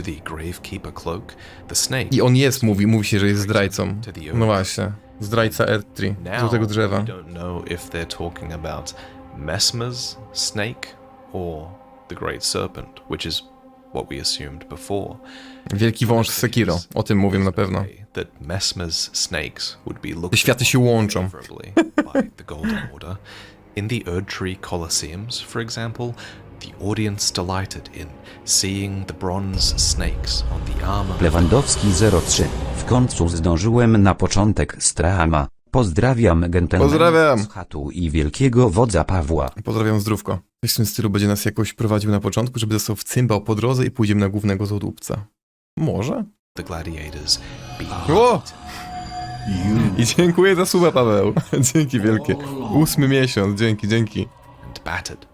the Gravekeeper cloak, the snake I on jest, mówi się, że jest zdrajcą. No właśnie. Zdrajca Erdtree, do tego drzewa. we don't know if they're talking about Mesmer's snake or the Great Serpent, which is what we assumed before. Wielki wąż z Sekiro, o tym mówię na pewno. That Mesmer's snakes would be looked Te światy się łączą. favorably by the Golden Order. In the Erdtree Colosseums, for example, the audience delighted in seeing the bronze snakes on the armor. Lewandowski 03. W końcu zdążyłem na początek streama. Pozdrawiam gentlemanów Pozdrawiam. z chatu i wielkiego wodza Pawła. Pozdrawiam, zdrówko. Ktoś w tym stylu będzie nas jakoś prowadził na początku, żeby dostał w cymbał po drodze i pójdziemy na głównego złodłupca. Może? The gladiators being O! I dziękuję za suba, Paweł. Dzięki wielkie. 8 miesiąc, dzięki. and battered.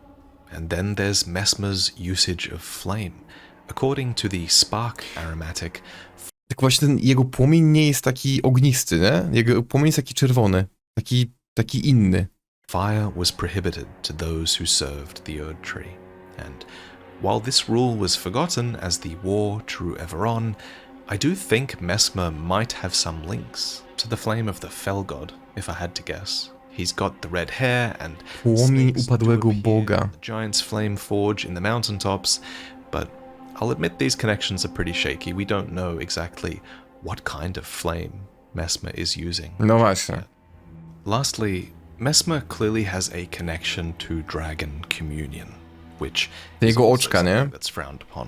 And then there's Mesmer's usage of flame. According to the spark aromatic, Tak właśnie ten jego płomień nie jest taki ognisty, nie? Jego płomień jest taki czerwony, taki inny. Fire was prohibited to those who served the Erd Tree, and while this rule was forgotten as the war drew ever on, I do think Messmer might have some links to the flame of the Fell God, if I had to guess. He's got the red hair and Płomień snakes do upadłego appear boga. in the giant's flame forge in the mountaintops, but I'll admit these connections are pretty shaky. We don't know exactly what kind of flame Messmer is using. No właśnie. Lastly, Messmer clearly has a connection to Dragon Communion, which Te is jego also oczka, nie? something that's frowned upon.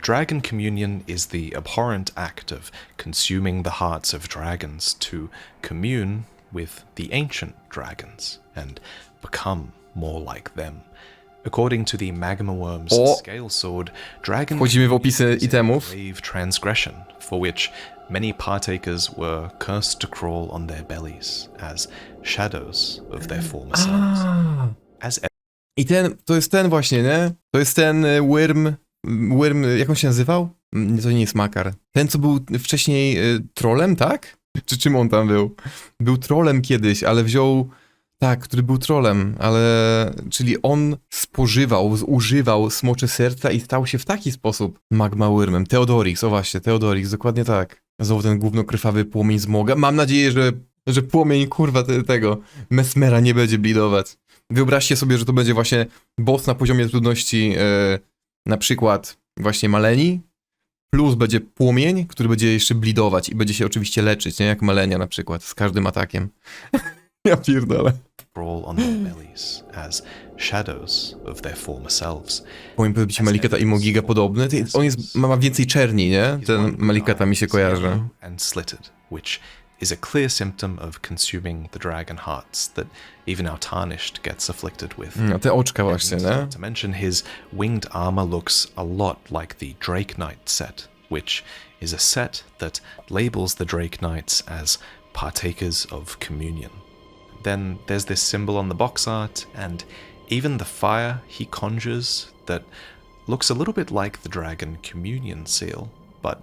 Dragon Communion is the abhorrent act of consuming the hearts of dragons to commune with the ancient dragons and become more like them. According to the Magma Worm's scale sword, Dragon Wchodzimy w opisy is a itemów. grave transgression for which many partakers were cursed to crawl on their bellies as shadows of their former selves. As I to jest ten właśnie, nie? To jest ten Wyrm, jak on się nazywał? To nie jest Makar. Ten, co był wcześniej trolem, tak? Czy czym on tam był? Był trolem kiedyś, ale wziął... Tak, który był trolem, ale... Czyli on zużywał smocze serca i stał się w taki sposób Magma Wyrmem. Theodorix, o właśnie, Theodorix, dokładnie tak. Znowu ten głównokrwawy płomień zmoga. Mam nadzieję, że płomień, kurwa, tego Messmera nie będzie blidować. Wyobraźcie sobie, że to będzie właśnie boss na poziomie trudności na przykład właśnie Maleni, plus będzie płomień, który będzie jeszcze blidować i będzie się oczywiście leczyć, nie? Jak Malenia na przykład, z każdym atakiem. Ja pierdolę. crawl on their bellies as shadows of their former selves. Powiem być Malikata i Mogiga podobny. On ma więcej czerni, nie? Ten Malikata mi się kojarzy. And slitted, which is a clear symptom of consuming the dragon hearts that even our tarnished gets afflicted with. No, te oczka właśnie, nie? To mention, his winged armor looks a lot like the Drake Knight set, which is a set that labels the Drake Knights as partakers of communion. Then there's this symbol on the box art, and even the fire he conjures that looks a little bit like the dragon communion seal, but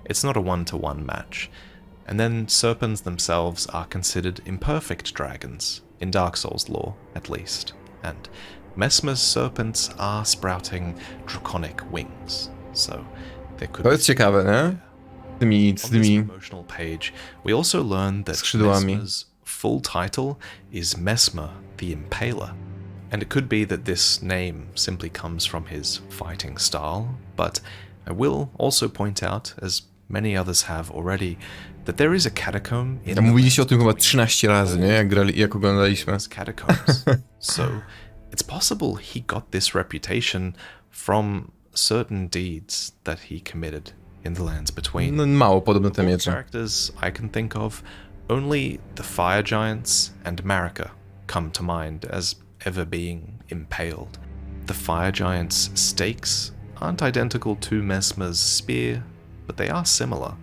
it's not a one-to-one match. And then serpents themselves are considered imperfect dragons, in Dark Souls lore at least, and Messmer's serpents are sprouting draconic wings, so there could To jest ciekawe, nie? Z On this tymi... promotional page, we also learn that skrzydłami. Messmer's full title is Messmer the Impaler, and it could be that this name simply comes from his fighting style, but I will also point out, as many others have already, that there is a catacomb in Mówiliście o tym chyba 13 razy, nie? Jak oglądaliśmy. catacombs. So it's possible he got this reputation from certain deeds that he committed in the lands between. No, mało podobne te All miecze. characters I can think of, only the Fire Giants and Marika come to mind as ever being impaled. The Fire Giants' stakes aren't identical to Messmer's spear, but they are similar,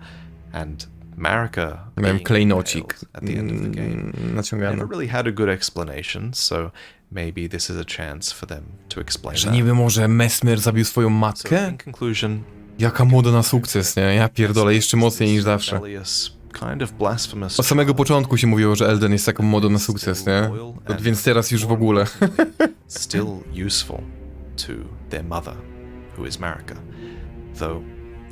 and Marika Miałem being klejnocik impaled at the end of the game naciągany. never really had a good explanation, so maybe this is a chance for them to explain Że that. niby może Messmer zabił swoją So matkę? in conclusion, Jaka moda na sukces, nie? Ja pierdolę, jeszcze mocniej niż zawsze. rebellious, kind of blasphemous Od samego początku się mówiło, że Elden jest taką modą na sukces, nie? Więc teraz już w ogóle. still useful to their mother, who is Marika. Though,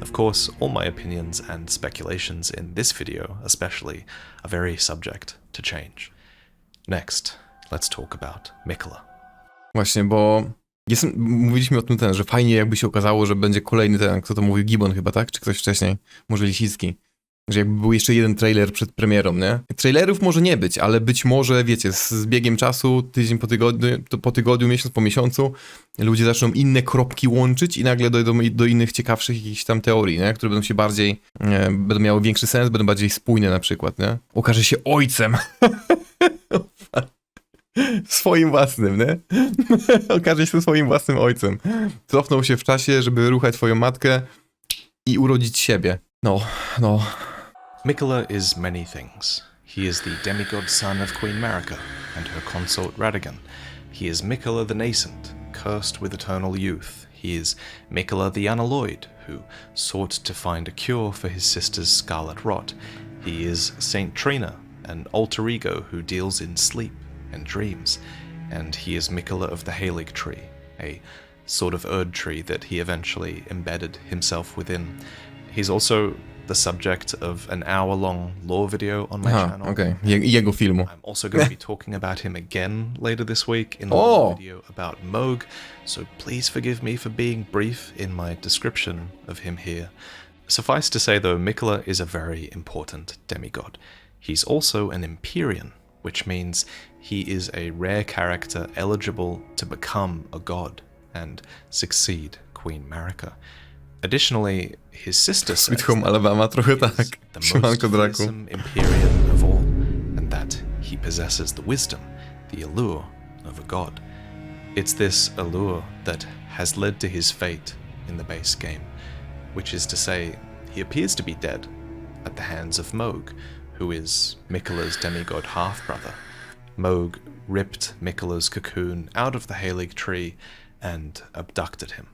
of course, all my opinions and speculations in this video especially are very subject to change. Next, let's talk about Mikola. Właśnie, bo mówiliśmy o tym że fajnie jakby się okazało, że będzie kolejny ten, kto to mówił, Gibbon chyba, tak? Czy ktoś wcześniej? Może Lisicki. Że jakby był jeszcze jeden trailer przed premierą, nie? Trailerów może nie być, ale być może, wiecie, z biegiem czasu, tydzień po tygodniu, miesiąc po miesiącu, ludzie zaczną inne kropki łączyć i nagle dojdą do innych ciekawszych jakichś tam teorii, nie? Które będą się bardziej, będą miały większy sens, będą bardziej spójne na przykład, nie? Okaże się ojcem. Swoim własnym, nie? Okaże się swoim własnym ojcem. Cofnął się w czasie, żeby ruchać swoją matkę i urodzić siebie. No. Mikola is many things. He is the demigod son of Queen Marika and her consort Radagon. He is Mikola the Nascent, cursed with eternal youth. He is Mikola the Unalloyed, who sought to find a cure for his sister's scarlet rot. He is Saint Trina, an alter ego who deals in sleep and dreams. And he is Mikola of the Halig Tree, a sort of Erd tree that he eventually embedded himself within. He's also the subject of an hour-long lore video on my channel. Okej. Jego filmu. I'm also going to be talking about him again later this week in the Oh. video about Moog, so please forgive me for being brief in my description of him here. Suffice to say though, Mikola is a very important demigod. He's also an Empyrean, which means he is a rare character eligible to become a god and succeed Queen Marika. Additionally, his sister says Sweet Home Alabama, trochę that he tak. is the Siemanko, most Draku. fearsome Empyrean of all, and that he possesses the wisdom, the allure of a god. It's this allure that has led to his fate in the base game, which is to say, he appears to be dead at the hands of Moog, who is Mikola's demigod half-brother. Moog ripped Mikola's cocoon out of the Halig tree and abducted him.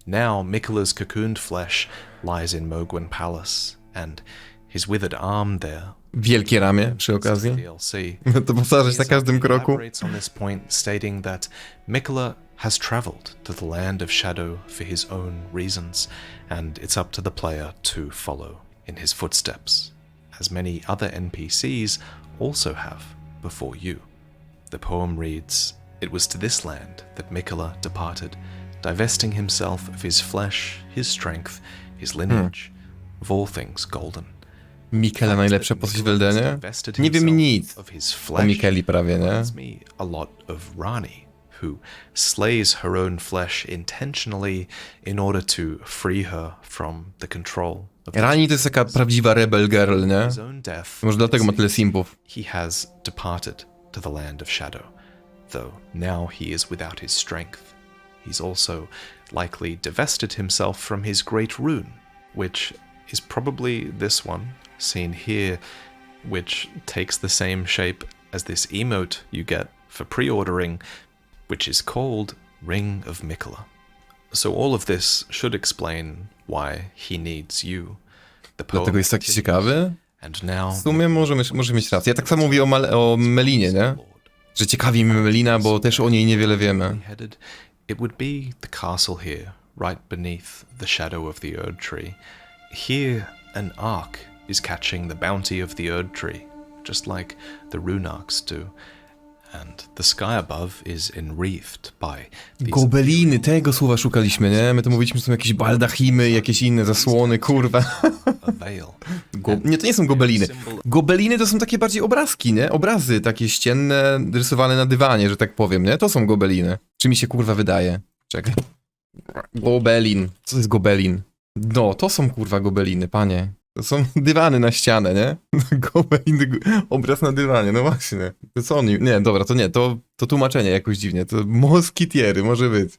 Now Mikola's cocooned flesh lies in Mogwin Palace, and his withered arm there. Wielkie ramię przy okazji. DLC. To powtarzać na każdym kroku. Elaborates on this point, stating that Mikola has traveled to the land of shadow for his own reasons, and it's up to the player to follow in his footsteps, as many other NPCs also have before you. The poem reads, "It was to this land that Mikola departed, divesting himself of his flesh, his strength, his lineage, of all things golden." Mikela najlepsza postać w Eldenie? Nie wiem nic o Mikeli prawie, nie? Reminds me a lot of Rani, who slays her own flesh intentionally in order to free her from the control of Rani to jest taka prawdziwa rebel girl, nie? his own death. Może dlatego ma tyle simpów. He has departed to the land of shadow, though now he is without his strength. He's also likely divested himself from his great rune, which is probably this one, seen here, which takes the same shape as this emote you get for pre-ordering, which is called Ring of Mikola. So all of this should explain why he needs you. The poem Dlatego jest taki ciekawy? and now W sumie może mieć rację. Ja tak samo mówię o Melinie, nie? Że ciekawi mnie Melina, bo też o niej niewiele wiemy. headed, it would be the castle here, right beneath the shadow of the Erd Tree. Here, an ark is catching the bounty of the Erd Tree, just like the rune arcs do, and the sky above is enwreathed by these Gobeliny, tego słowa szukaliśmy, nie? My to mówiliśmy, że są jakieś baldachimy, jakieś inne zasłony, kurwa. a veil. Nie, to nie są gobeliny. Gobeliny to są takie bardziej obrazki, nie? Obrazy takie ścienne, rysowane na dywanie, że tak powiem, nie? To są gobeliny. Czy mi się kurwa wydaje? Czekaj. Gobelin. Co to jest gobelin? No, to są kurwa gobeliny, panie. To są dywany na ścianę, nie? Gobelin, obraz na dywanie, no właśnie. To co oni? Nie, dobra, to nie, to tłumaczenie jakoś dziwnie. To moskitiery, może być.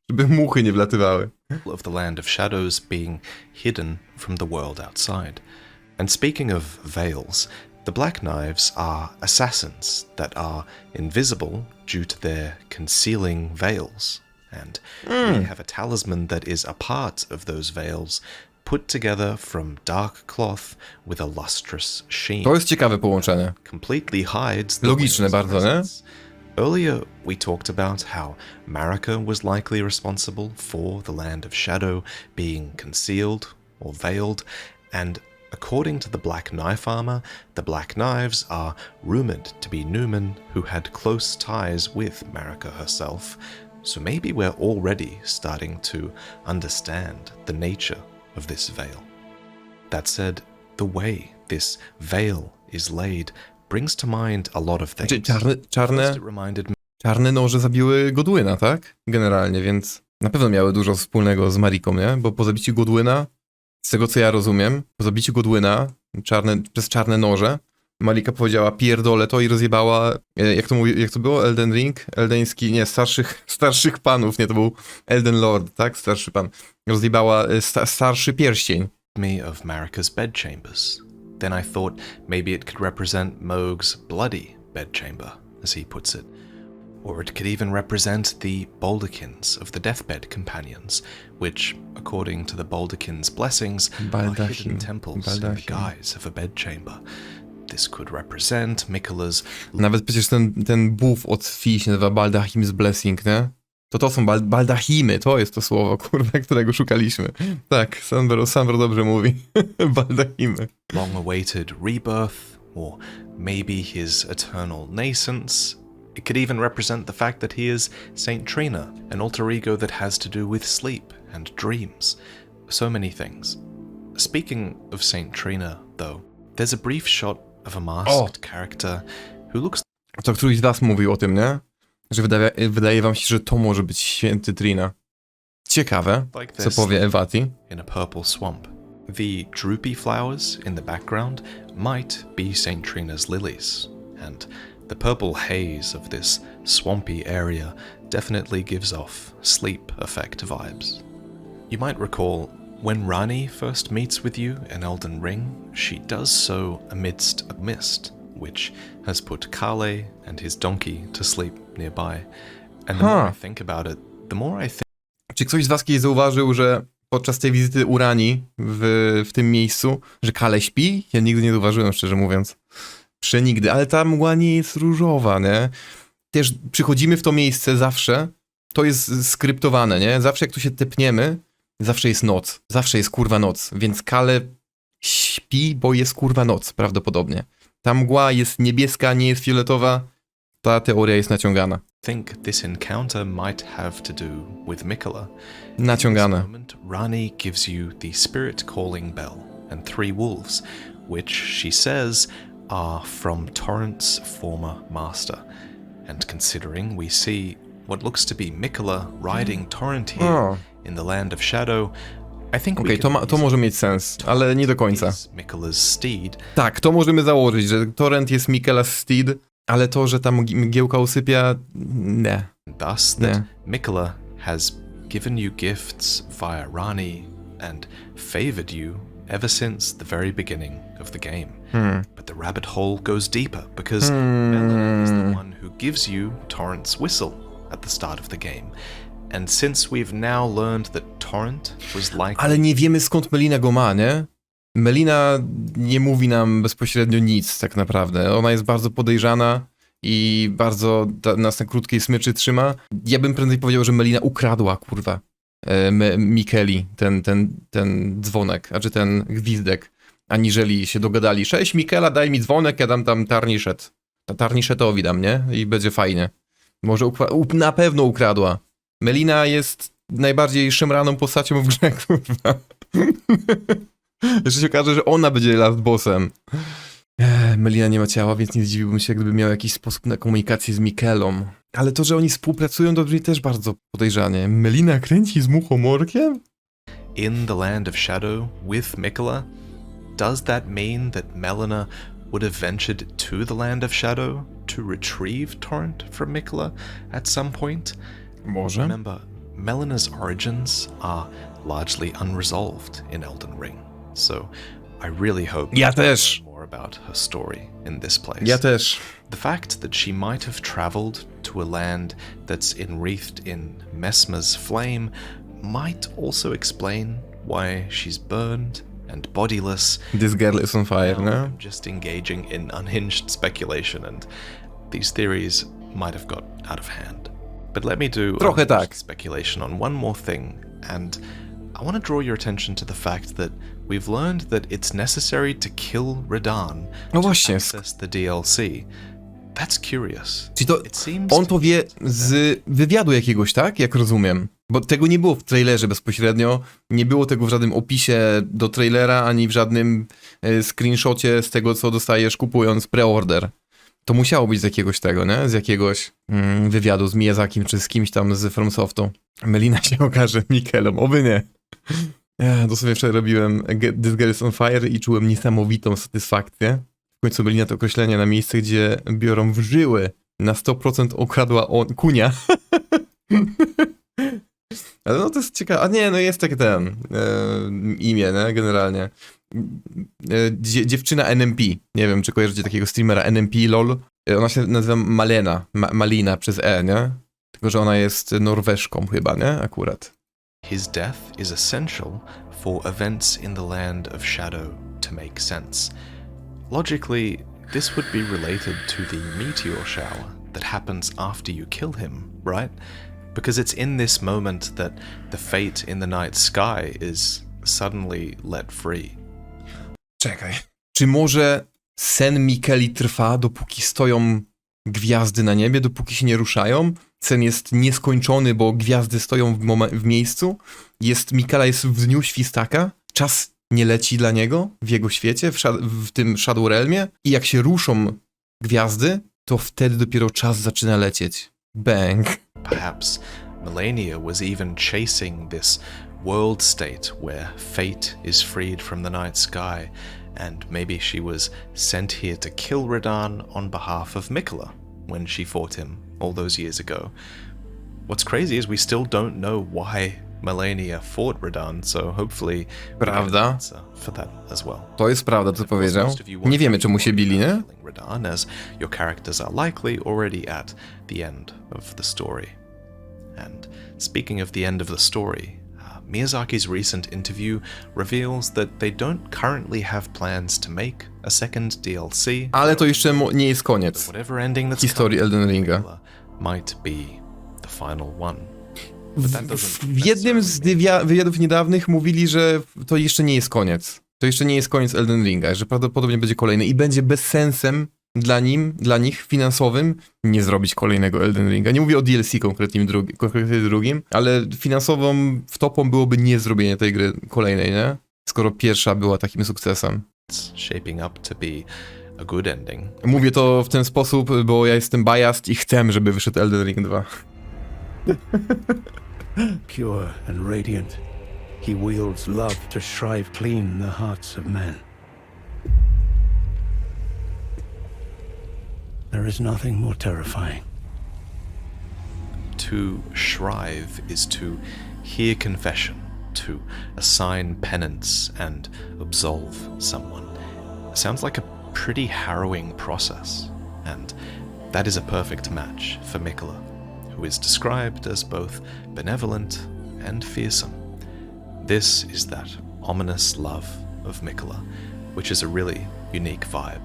Żeby muchy nie wlatywały. Of the land of shadows being hidden from the world outside. And speaking of veils, the Black Knives are assassins that are invisible due to their concealing veils. And we have a talisman that is a part of those veils, put together from dark cloth with a lustrous sheen. To jest ciekawe połączenie. Completely hides the Logiczne winner's bardzo, nie? presence. Earlier, we talked about how Marika was likely responsible for the Land of Shadow being concealed or veiled, and according to the Black Knife armor, the Black Knives are rumored to be Newman who had close ties with Marika herself, so maybe we're already starting to understand the nature of this veil. That said, the way this veil is laid brings to mind a lot of things. Znaczy, First, it reminded me czarne noże zabiły Godwyna, tak? Generalnie, więc na pewno miały dużo wspólnego z Mariką, nie? Bo po zabiciu Godwyna, z tego co ja rozumiem, po zabiciu Godwyna przez czarne noże, Malika powiedziała pierdolę to i rozjebała, jak to było? Elden Ring? Eldeński, nie, starszych panów, nie, to był Elden Lord, tak? Starszy pan. Rozjebała starszy pierścień. me of Marika's bedchambers. Then I thought maybe it could represent Moog's bloody bedchamber, as he puts it. Or it could even represent the baldachins of the deathbed companions, which, according to the baldachins' blessings, are hidden temples in the guise of a bedchamber. This could represent Miquela's... Nawet przecież ten buff od Fi się nazywa Baldachim's Blessing, nie? To są baldachimy, to jest to słowo, kurwa, którego szukaliśmy. Tak, Sandro dobrze mówi. Baldachimy. Long-awaited rebirth, or maybe his eternal nascence. It could even represent the fact that he is Saint Trina, an alter ego that has to do with sleep and dreams. So many things. Speaking of Saint Trina, though, there's a brief shot of a masked character who looks... To któryś z was mówił o tym, nie? Że wydaje wam się, że to może być święty Trina. Ciekawe, co powie Vaati. In a purple swamp. The droopy flowers in the background might be Saint Trina's lilies, and the purple haze of this swampy area definitely gives off sleep effect vibes. You might recall when Rani first meets with you in Elden Ring, she does so amidst a mist, which has put Kale and his donkey to sleep nearby. And the more I think about it, the more I think... Czy ktoś z was kiedyś zauważył, że podczas tej wizyty u Rani w tym miejscu, że Kale śpi? Ja nigdy nie zauważyłem, szczerze mówiąc. Przenigdy, ale ta mgła nie jest różowa, nie? Też przychodzimy w to miejsce zawsze, to jest skryptowane, nie? Zawsze jak tu się tepniemy, zawsze jest noc. Zawsze jest kurwa noc, więc Kale śpi, bo jest kurwa noc, prawdopodobnie. Ta mgła jest niebieska, nie jest fioletowa. Ta teoria jest naciągana. I think this encounter might have to do with Miquela. Naciągane. In this moment, Rani gives you the spirit calling bell and 3 wolves, which she says are from Torrent's former master. And considering we see what looks to be Miquela riding Torrent here in the Land of Shadow, I think to może mieć sens, ale nie do końca. Miquela's steed. Tak, to możemy założyć, że Torrent jest Miquela's steed, ale to, że ta mgiełka usypia, nie. Thus that Miquela has given you gifts via Rani and favored you ever since the very beginning of the game. But the rabbit hole goes deeper because Melina is the one who gives you Torrent's whistle at the start of the game. And since we've now learned that Torrent was likely... Ale nie wiemy, skąd Melina go ma, nie? Melina nie mówi nam bezpośrednio nic, tak naprawdę. Ona jest bardzo podejrzana i bardzo nas na krótkiej smyczy trzyma. Ja bym prędzej powiedział, że Melina ukradła, kurwa, Mikeli, ten dzwonek, znaczy ten gwizdek, aniżeli się dogadali. Cześć Mikela, daj mi dzwonek, ja dam tam tarniszet. Tarniszetowi dam, nie? I będzie fajnie. Może na pewno ukradła. Melina jest najbardziej szemraną postacią w grze, kurwa. Jeszcze się okaże, że ona będzie last bossem. Melina nie ma ciała, więc nie zdziwiłbym się, gdyby miał jakiś sposób na komunikację z Mikelą. Ale to, że oni współpracują, to brzmi też bardzo podejrzanie. Melina kręci z muchomorkiem? In the Land of Shadow with Miquela? Does that mean that Melina would have ventured to the Land of Shadow to retrieve Torrent from Miquela at some point? Może. Remember, Melina's origins are largely unresolved in Elden Ring, so I really hope Ja we też. learn more about her story in this place. Ja też. The fact that she might have traveled to a land that's enwreathed in Mesmer's flame might also explain why she's burned and bodiless. This girl is on fire, Now no? I'm just engaging in unhinged speculation, and these theories might have got out of hand. But let me do Trochę tak. speculation on one more thing, and I want to draw your attention to the fact that we've learned that it's necessary to kill Radahn No to właśnie. access the DLC. That's curious. Czyli to It seems on to wie z wywiadu jakiegoś, tak? Jak rozumiem. Bo tego nie było w trailerze bezpośrednio, nie było tego w żadnym opisie do trailera, ani w żadnym screenshocie z tego, co dostajesz kupując preorder. To musiało być z jakiegoś tego, nie? Z jakiegoś wywiadu z Miyazakim, czy z kimś tam z FromSoftu. Melina się okaże Mikelą, oby nie. Ja dosłownie wczoraj robiłem This Girl is on Fire i czułem niesamowitą satysfakcję. W końcu Melina to określenie na miejsce, gdzie biorą w żyły. Na 100% okradła kunia. Ale no to jest ciekawe. A nie, no jest tak imię, nie? Generalnie. Dziewczyna NMP. Nie wiem, czy kojarzycie takiego streamera NMP LOL. Ona się nazywa Malina przez E, nie? Tylko, że ona jest Norweszką chyba, nie? Akurat. His death is essential for events in the land of shadow to make sense. Logically, this would be related to the meteor shower that happens after you kill him, right? Because it's in this moment that the fate in the night sky is suddenly let free. Czekaj. Czy może sen Mikeli trwa, dopóki stoją gwiazdy na niebie, dopóki się nie ruszają? Sen jest nieskończony, bo gwiazdy stoją w miejscu. Mikela jest w dniu świstaka. Czas nie leci dla niego w jego świecie, w tym Shadow Realmie. I jak się ruszą gwiazdy, to wtedy dopiero czas zaczyna lecieć. Bang. Perhaps Melania was even chasing this world state where fate is freed from the night sky, and maybe she was sent here to kill Radahn on behalf of Miquella when she fought him all those years ago. What's crazy is we still don't know why Melania fought Radahn, so hopefully we get an answer for that as well. To jest prawda, co powiedział. Nie wiemy, czemu się bili, nie? Radahn, as your characters are likely already at the end of the story. And speaking of the end of the story, Miyazaki's recent interview reveals that they don't currently have plans to make a second DLC. Ale to jeszcze nie jest koniec Whatever ending that's historii Elden Ringa. might be the final one. W jednym z wywiadów niedawnych mówili, że to jeszcze nie jest koniec. To jeszcze nie jest koniec Elden Ringa, że prawdopodobnie będzie kolejny i będzie bezsensem dla nich finansowym nie zrobić kolejnego Elden Ringa. Nie mówię o DLC konkretnie drugim, ale finansową wtopą byłoby nie zrobienie tej gry kolejnej, nie? Skoro pierwsza była takim sukcesem. Shaping up to be a good ending. Mówię to w ten sposób, bo ja jestem biased i chcę, żeby wyszedł Elden Ring 2. Pure and radiant, he wields love to shrive clean the hearts of men. There is nothing more terrifying. To shrive is to hear confession, to assign penance and absolve someone. Sounds like a pretty harrowing process, and that is a perfect match for Miquella, who is described as both benevolent and fearsome. This is that ominous love of Miquella, which is a really unique vibe,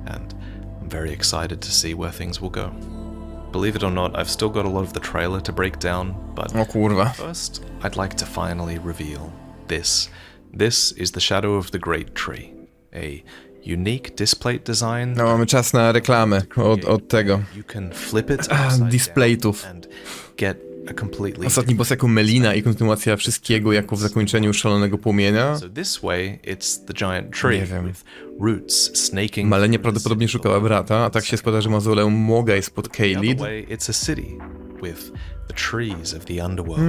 and I'm very excited to see where things will go. Believe it or not, I've still got a lot of the trailer to break down, but O kurwa. first, I'd like to finally reveal this. This is the Shadow of the Great Tree, a unique display design. No, mamy czas na reklamę od tego. You can flip it upside displaytów. down and get a completely Ostatni boss jako Melina i kontynuacja wszystkiego jako w zakończeniu Szalonego Płomienia. So this way, it's the giant tree Nie wiem. with roots snaking. Malenia prawdopodobnie szukała brata, a tak się składa, że mauzoleum Moga jest pod The other Caelid. way, it's a city with the trees of the underworld.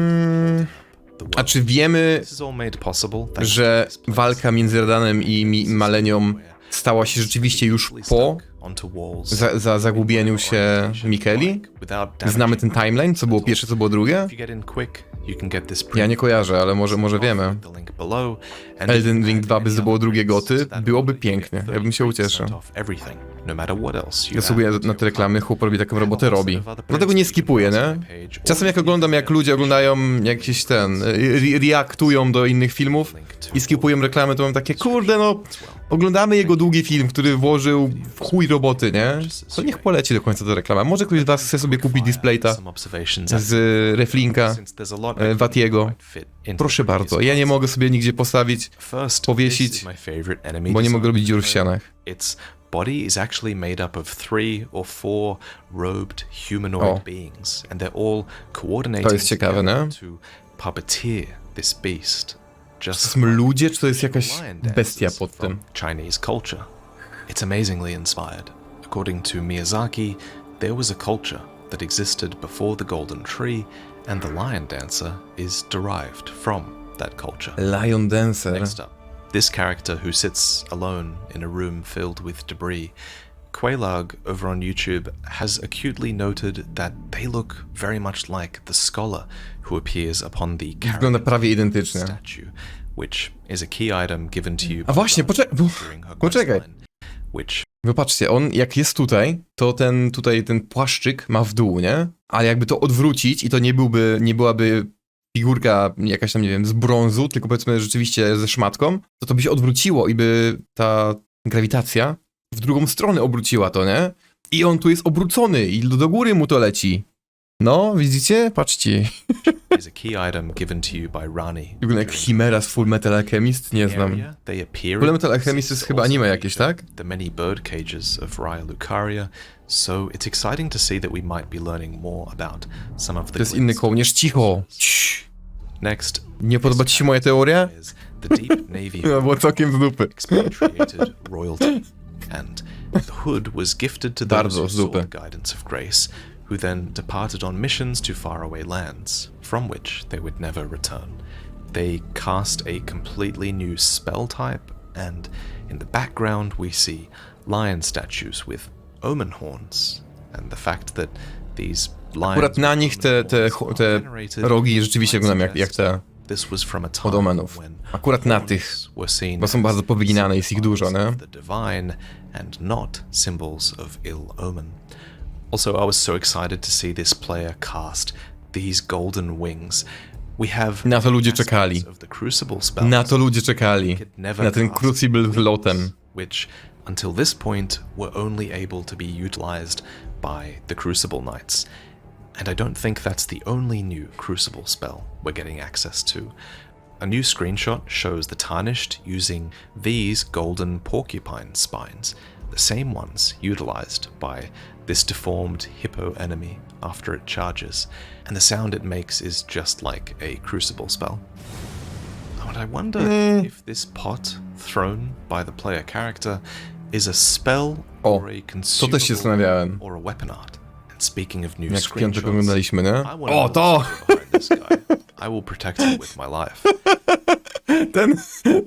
The A czy wiemy, This is all made possible thanks że to this place. walka między Radanem i Malenią stała się rzeczywiście już po zagubieniu się Mikeli? Znamy ten timeline, co było pierwsze, co było drugie? Ja nie kojarzę, ale może wiemy. Elden Ring 2 by zdobyło drugie goty, byłoby pięknie, ja bym się ucieszył. Ja sobie na te reklamy chłop robi taką robotę robi. Dlatego nie skipuję, nie? Czasem jak oglądam, jak ludzie oglądają jakieś reaktują do innych filmów i skipują reklamy, to mam takie, kurde no, oglądamy jego długi film, który włożył w chuj roboty, nie? To niech poleci do końca ta reklama. Może ktoś z was chce sobie kupić displayta z reflinka VaatiVidiego. Proszę bardzo, ja nie mogę sobie nigdzie postawić, powiesić, bo nie mogę robić dziur w ścianach. Body is actually made up of 3 or 4 robed humanoid beings, and they're all coordinating To jest ciekawe, nie? to puppeteer this beast. To są ludzie, czy to jest jakaś bestia pod tym? Chinese culture. It's amazingly inspired. According to Miyazaki, there was a culture that existed before the Golden Tree, and the Lion Dancer is derived from that culture. Lion Dancer. Next up, this character who sits alone in a room filled with debris. Quailag over on YouTube has acutely noted that they look very much like the scholar who appears upon the Wygląda prawie identycznie. statue, which is a key item given to you. A właśnie, poczekaj. Wypatrzcie, on jak jest tutaj, to ten płaszczyk ma w dół, nie? Ale jakby to odwrócić i to nie byłaby figurka jakaś tam, nie wiem, z brązu, tylko powiedzmy rzeczywiście ze szmatką, to by się odwróciło i by ta grawitacja w drugą stronę obróciła to, nie? I on tu jest obrócony i do góry mu to leci. No, widzicie? Patrzcie. Is a key item given to you by Rani. Wygląda jak Chimera z Full Metal Alchemist? Nie znam. Full Metal Alchemist jest chyba anime jakieś, tak? The many bird cages of Raya Lucaria, so it's exciting to see that we might be learning more about some of the. To jest inny kołnierz, cicho. Cii. Next. Nie podoba ci się moja teoria? The deep navy. No, było całkiem z dupy. Expatriated royalty, and the hood was gifted to those who sought guidance of grace, who then departed on missions to faraway lands, from which they would never return. They cast a completely new spell type, and in the background we see lion statues with omen horns, and the fact that these lions Akurat na nich te rogi rzeczywiście wyglądają jak te od omenów. Akurat na tych, bo są bardzo powyginane, jest ich dużo, nie? Also, I was so excited to see this player cast these golden wings. We have na to ludzie czekali. Na to ludzie czekali. Na ten Crucible z lotem. Which, until this point, were only able to be utilized by the Crucible Knights. And I don't think that's the only new Crucible spell we're getting access to. A new screenshot shows the Tarnished using these golden porcupine spines, the same ones utilized by this deformed hippo enemy after it charges, and the sound it makes is just like a Crucible spell. And I wonder if this pot thrown by the player character is a spell or a consumable or a weapon art. And speaking of new jak w piątek screenshots, oglądaliśmy, nie? O, to! I will protect him with my life.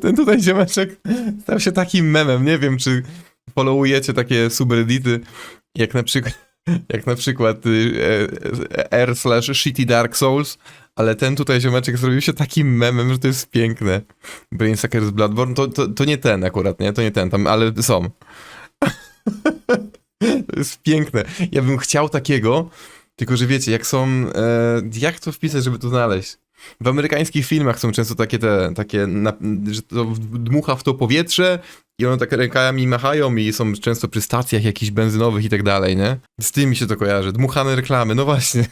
Ten tutaj ziomeczek stał się takim memem. Nie wiem, czy followujecie takie subreddity, jak na przykład r/shitty Dark Souls, ale ten tutaj ziomeczek zrobił się takim memem, że to jest piękne. Brainsucker z Bloodborne, to nie ten akurat, nie? To nie ten tam, ale są. To jest piękne. Ja bym chciał takiego, tylko że wiecie, jak są... jak to wpisać, żeby to znaleźć? W amerykańskich filmach są często takie, że to dmucha w to powietrze i one tak rękami machają i są często przy stacjach jakichś benzynowych i tak dalej, nie? Z tym mi się to kojarzy. Dmuchane reklamy, no właśnie.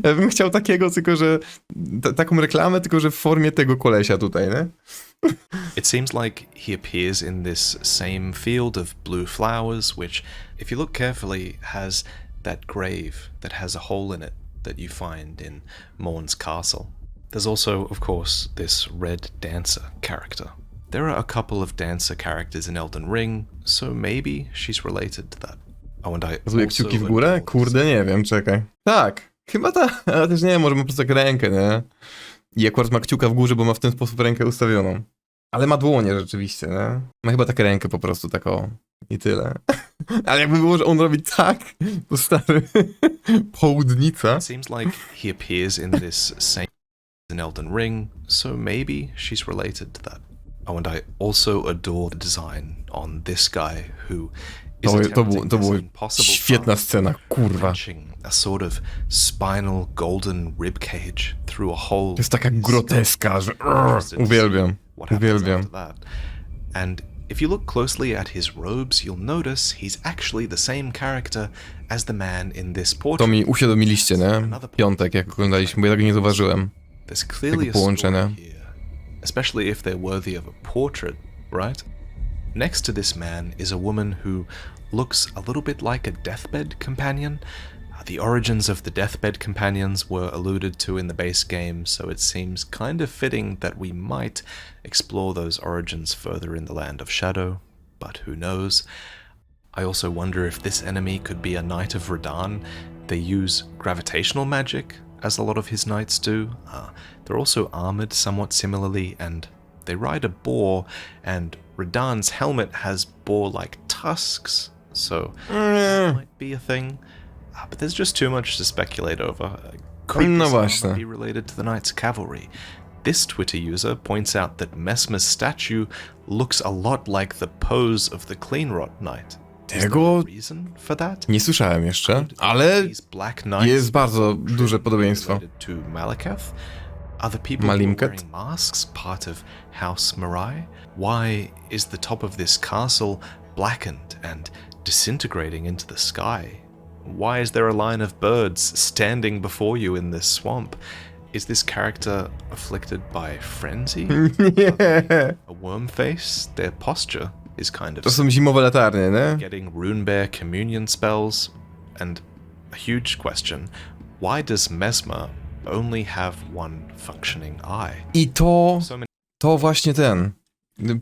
Ja bym chciał takiego, tylko że... taką reklamę, tylko że w formie tego kolesia tutaj, nie? It seems like he appears in this same field of blue flowers, which, if you look carefully, has that grave that has a hole in it that you find in Morn's castle. There's also, of course, this red dancer character. There are a couple of dancer characters in Elden Ring, so maybe she's related to that. Oh, and I Zły kciuki w górę? Kurde, nie wiem, czekaj. Tak, chyba tak, ale też nie wiem, może ma po prostu tak rękę, nie? I akurat ma kciuka w górze, bo ma w ten sposób rękę ustawioną. Ale ma dłonie rzeczywiście, nie? Ma chyba taką rękę po prostu, taką i tyle. Ale jakby było, że on robi tak, to stary południca. It seems like he appears in this same in Elden Ring, so maybe she's related to that. Oh, and I also adore the design on this guy who is to była świetna scena, kurwa. A sort of spinal golden rib cage through a hole. To jest taka groteska, że uwielbiam. And if you look closely at his robes, you'll notice he's actually the same character as the man in this portrait. To mi uświadomiliście, nie? Piątek, jak oglądaliśmy, bo ja tego nie zauważyłem. There's clearly a story here, especially if they're worthy of a portrait, right? Next to this man is a woman who looks a little bit like a deathbed companion. The origins of the deathbed companions were alluded to in the base game, so it seems kind of fitting that we might explore those origins further in the Land of Shadow, but who knows? I also wonder if this enemy could be a Knight of Radahn. They use gravitational magic, as a lot of his knights do. They're also armored somewhat similarly, and they ride a boar, and Radahn's helmet has boar-like tusks, so that might be a thing. But there's just too much to speculate over. Could this be related to the Knights' cavalry? This Twitter user points out that Mesmer's statue looks a lot like the pose of the Cleanrot Knight. Is there Tego a reason for that? nie słyszałem jeszcze, ale These Black Knights jest bardzo duże podobieństwo. related to Malekith? Are the people Malimketh? wearing masks part of House Mirai? Why is the top of this castle blackened and disintegrating into the sky? Why is there a line of birds standing before you in this swamp? Is this character afflicted by frenzy? A worm face? Their posture is kind of To są zimowe latarnie, nie? getting Runebear communion spells. And a huge question, why does Mesmer only have one functioning eye? I to So many właśnie ten.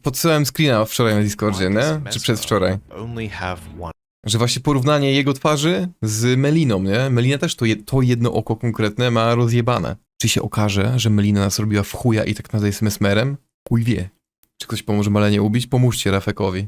Podsyłałem screena wczoraj na Discordzie, why does nie? Czy Mesmer przedwczoraj. only have one Że właśnie porównanie jego twarzy z Meliną, nie? Melina też to jedno oko konkretne ma rozjebane. Czy się okaże, że Melina nas robiła w chuja i tak naprawdę jest Mesmerem? Chuj wie. Czy ktoś pomoże Malenie ubić? Pomóżcie Rafekowi.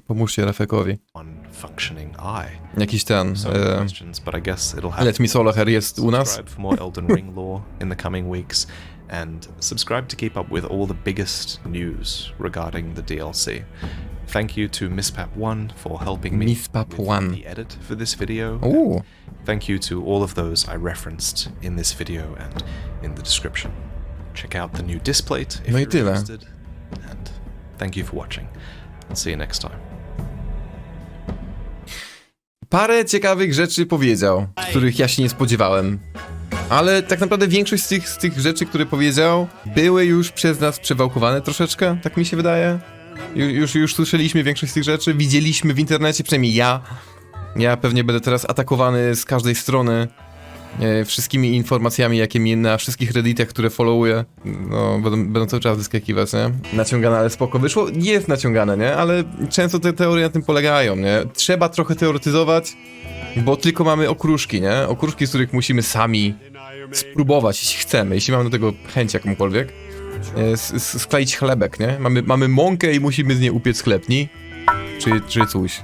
functioning eye? Jakiś ten... So many questions, but I guess it'll have Let Me Soloher jest u nas. subscribe for more Elden Ring lore in the coming weeks, and subscribe to keep up with all the biggest news regarding the DLC. Thank you to MissPap1 for helping me MissPap1. with the edit for this video. Uuu. Thank you to all of those I referenced in this video and in the description. Check out the new displate if No i you're tyle. interested. And thank you for watching. I'll see you next time. Parę ciekawych rzeczy powiedział, których ja się nie spodziewałem. Ale tak naprawdę większość z tych rzeczy, które powiedział, były już przez nas przewałkowane troszeczkę, tak mi się wydaje. Już słyszeliśmy większość z tych rzeczy, widzieliśmy w internecie, przynajmniej ja. Ja pewnie będę teraz atakowany z każdej strony wszystkimi informacjami, jakie mi na wszystkich redditach, które followuję, no, będą cały czas wyskakiwać, nie? Naciągane, ale spoko wyszło. Jest naciągane, nie? Ale często te teorie na tym polegają, nie? Trzeba trochę teoretyzować, bo tylko mamy okruszki, nie? Okruszki, z których musimy sami spróbować, jeśli chcemy, jeśli mamy do tego chęć jakąkolwiek. Skleić chlebek, nie? Mamy mąkę i musimy z niej upiec chleb, nie? Czy coś.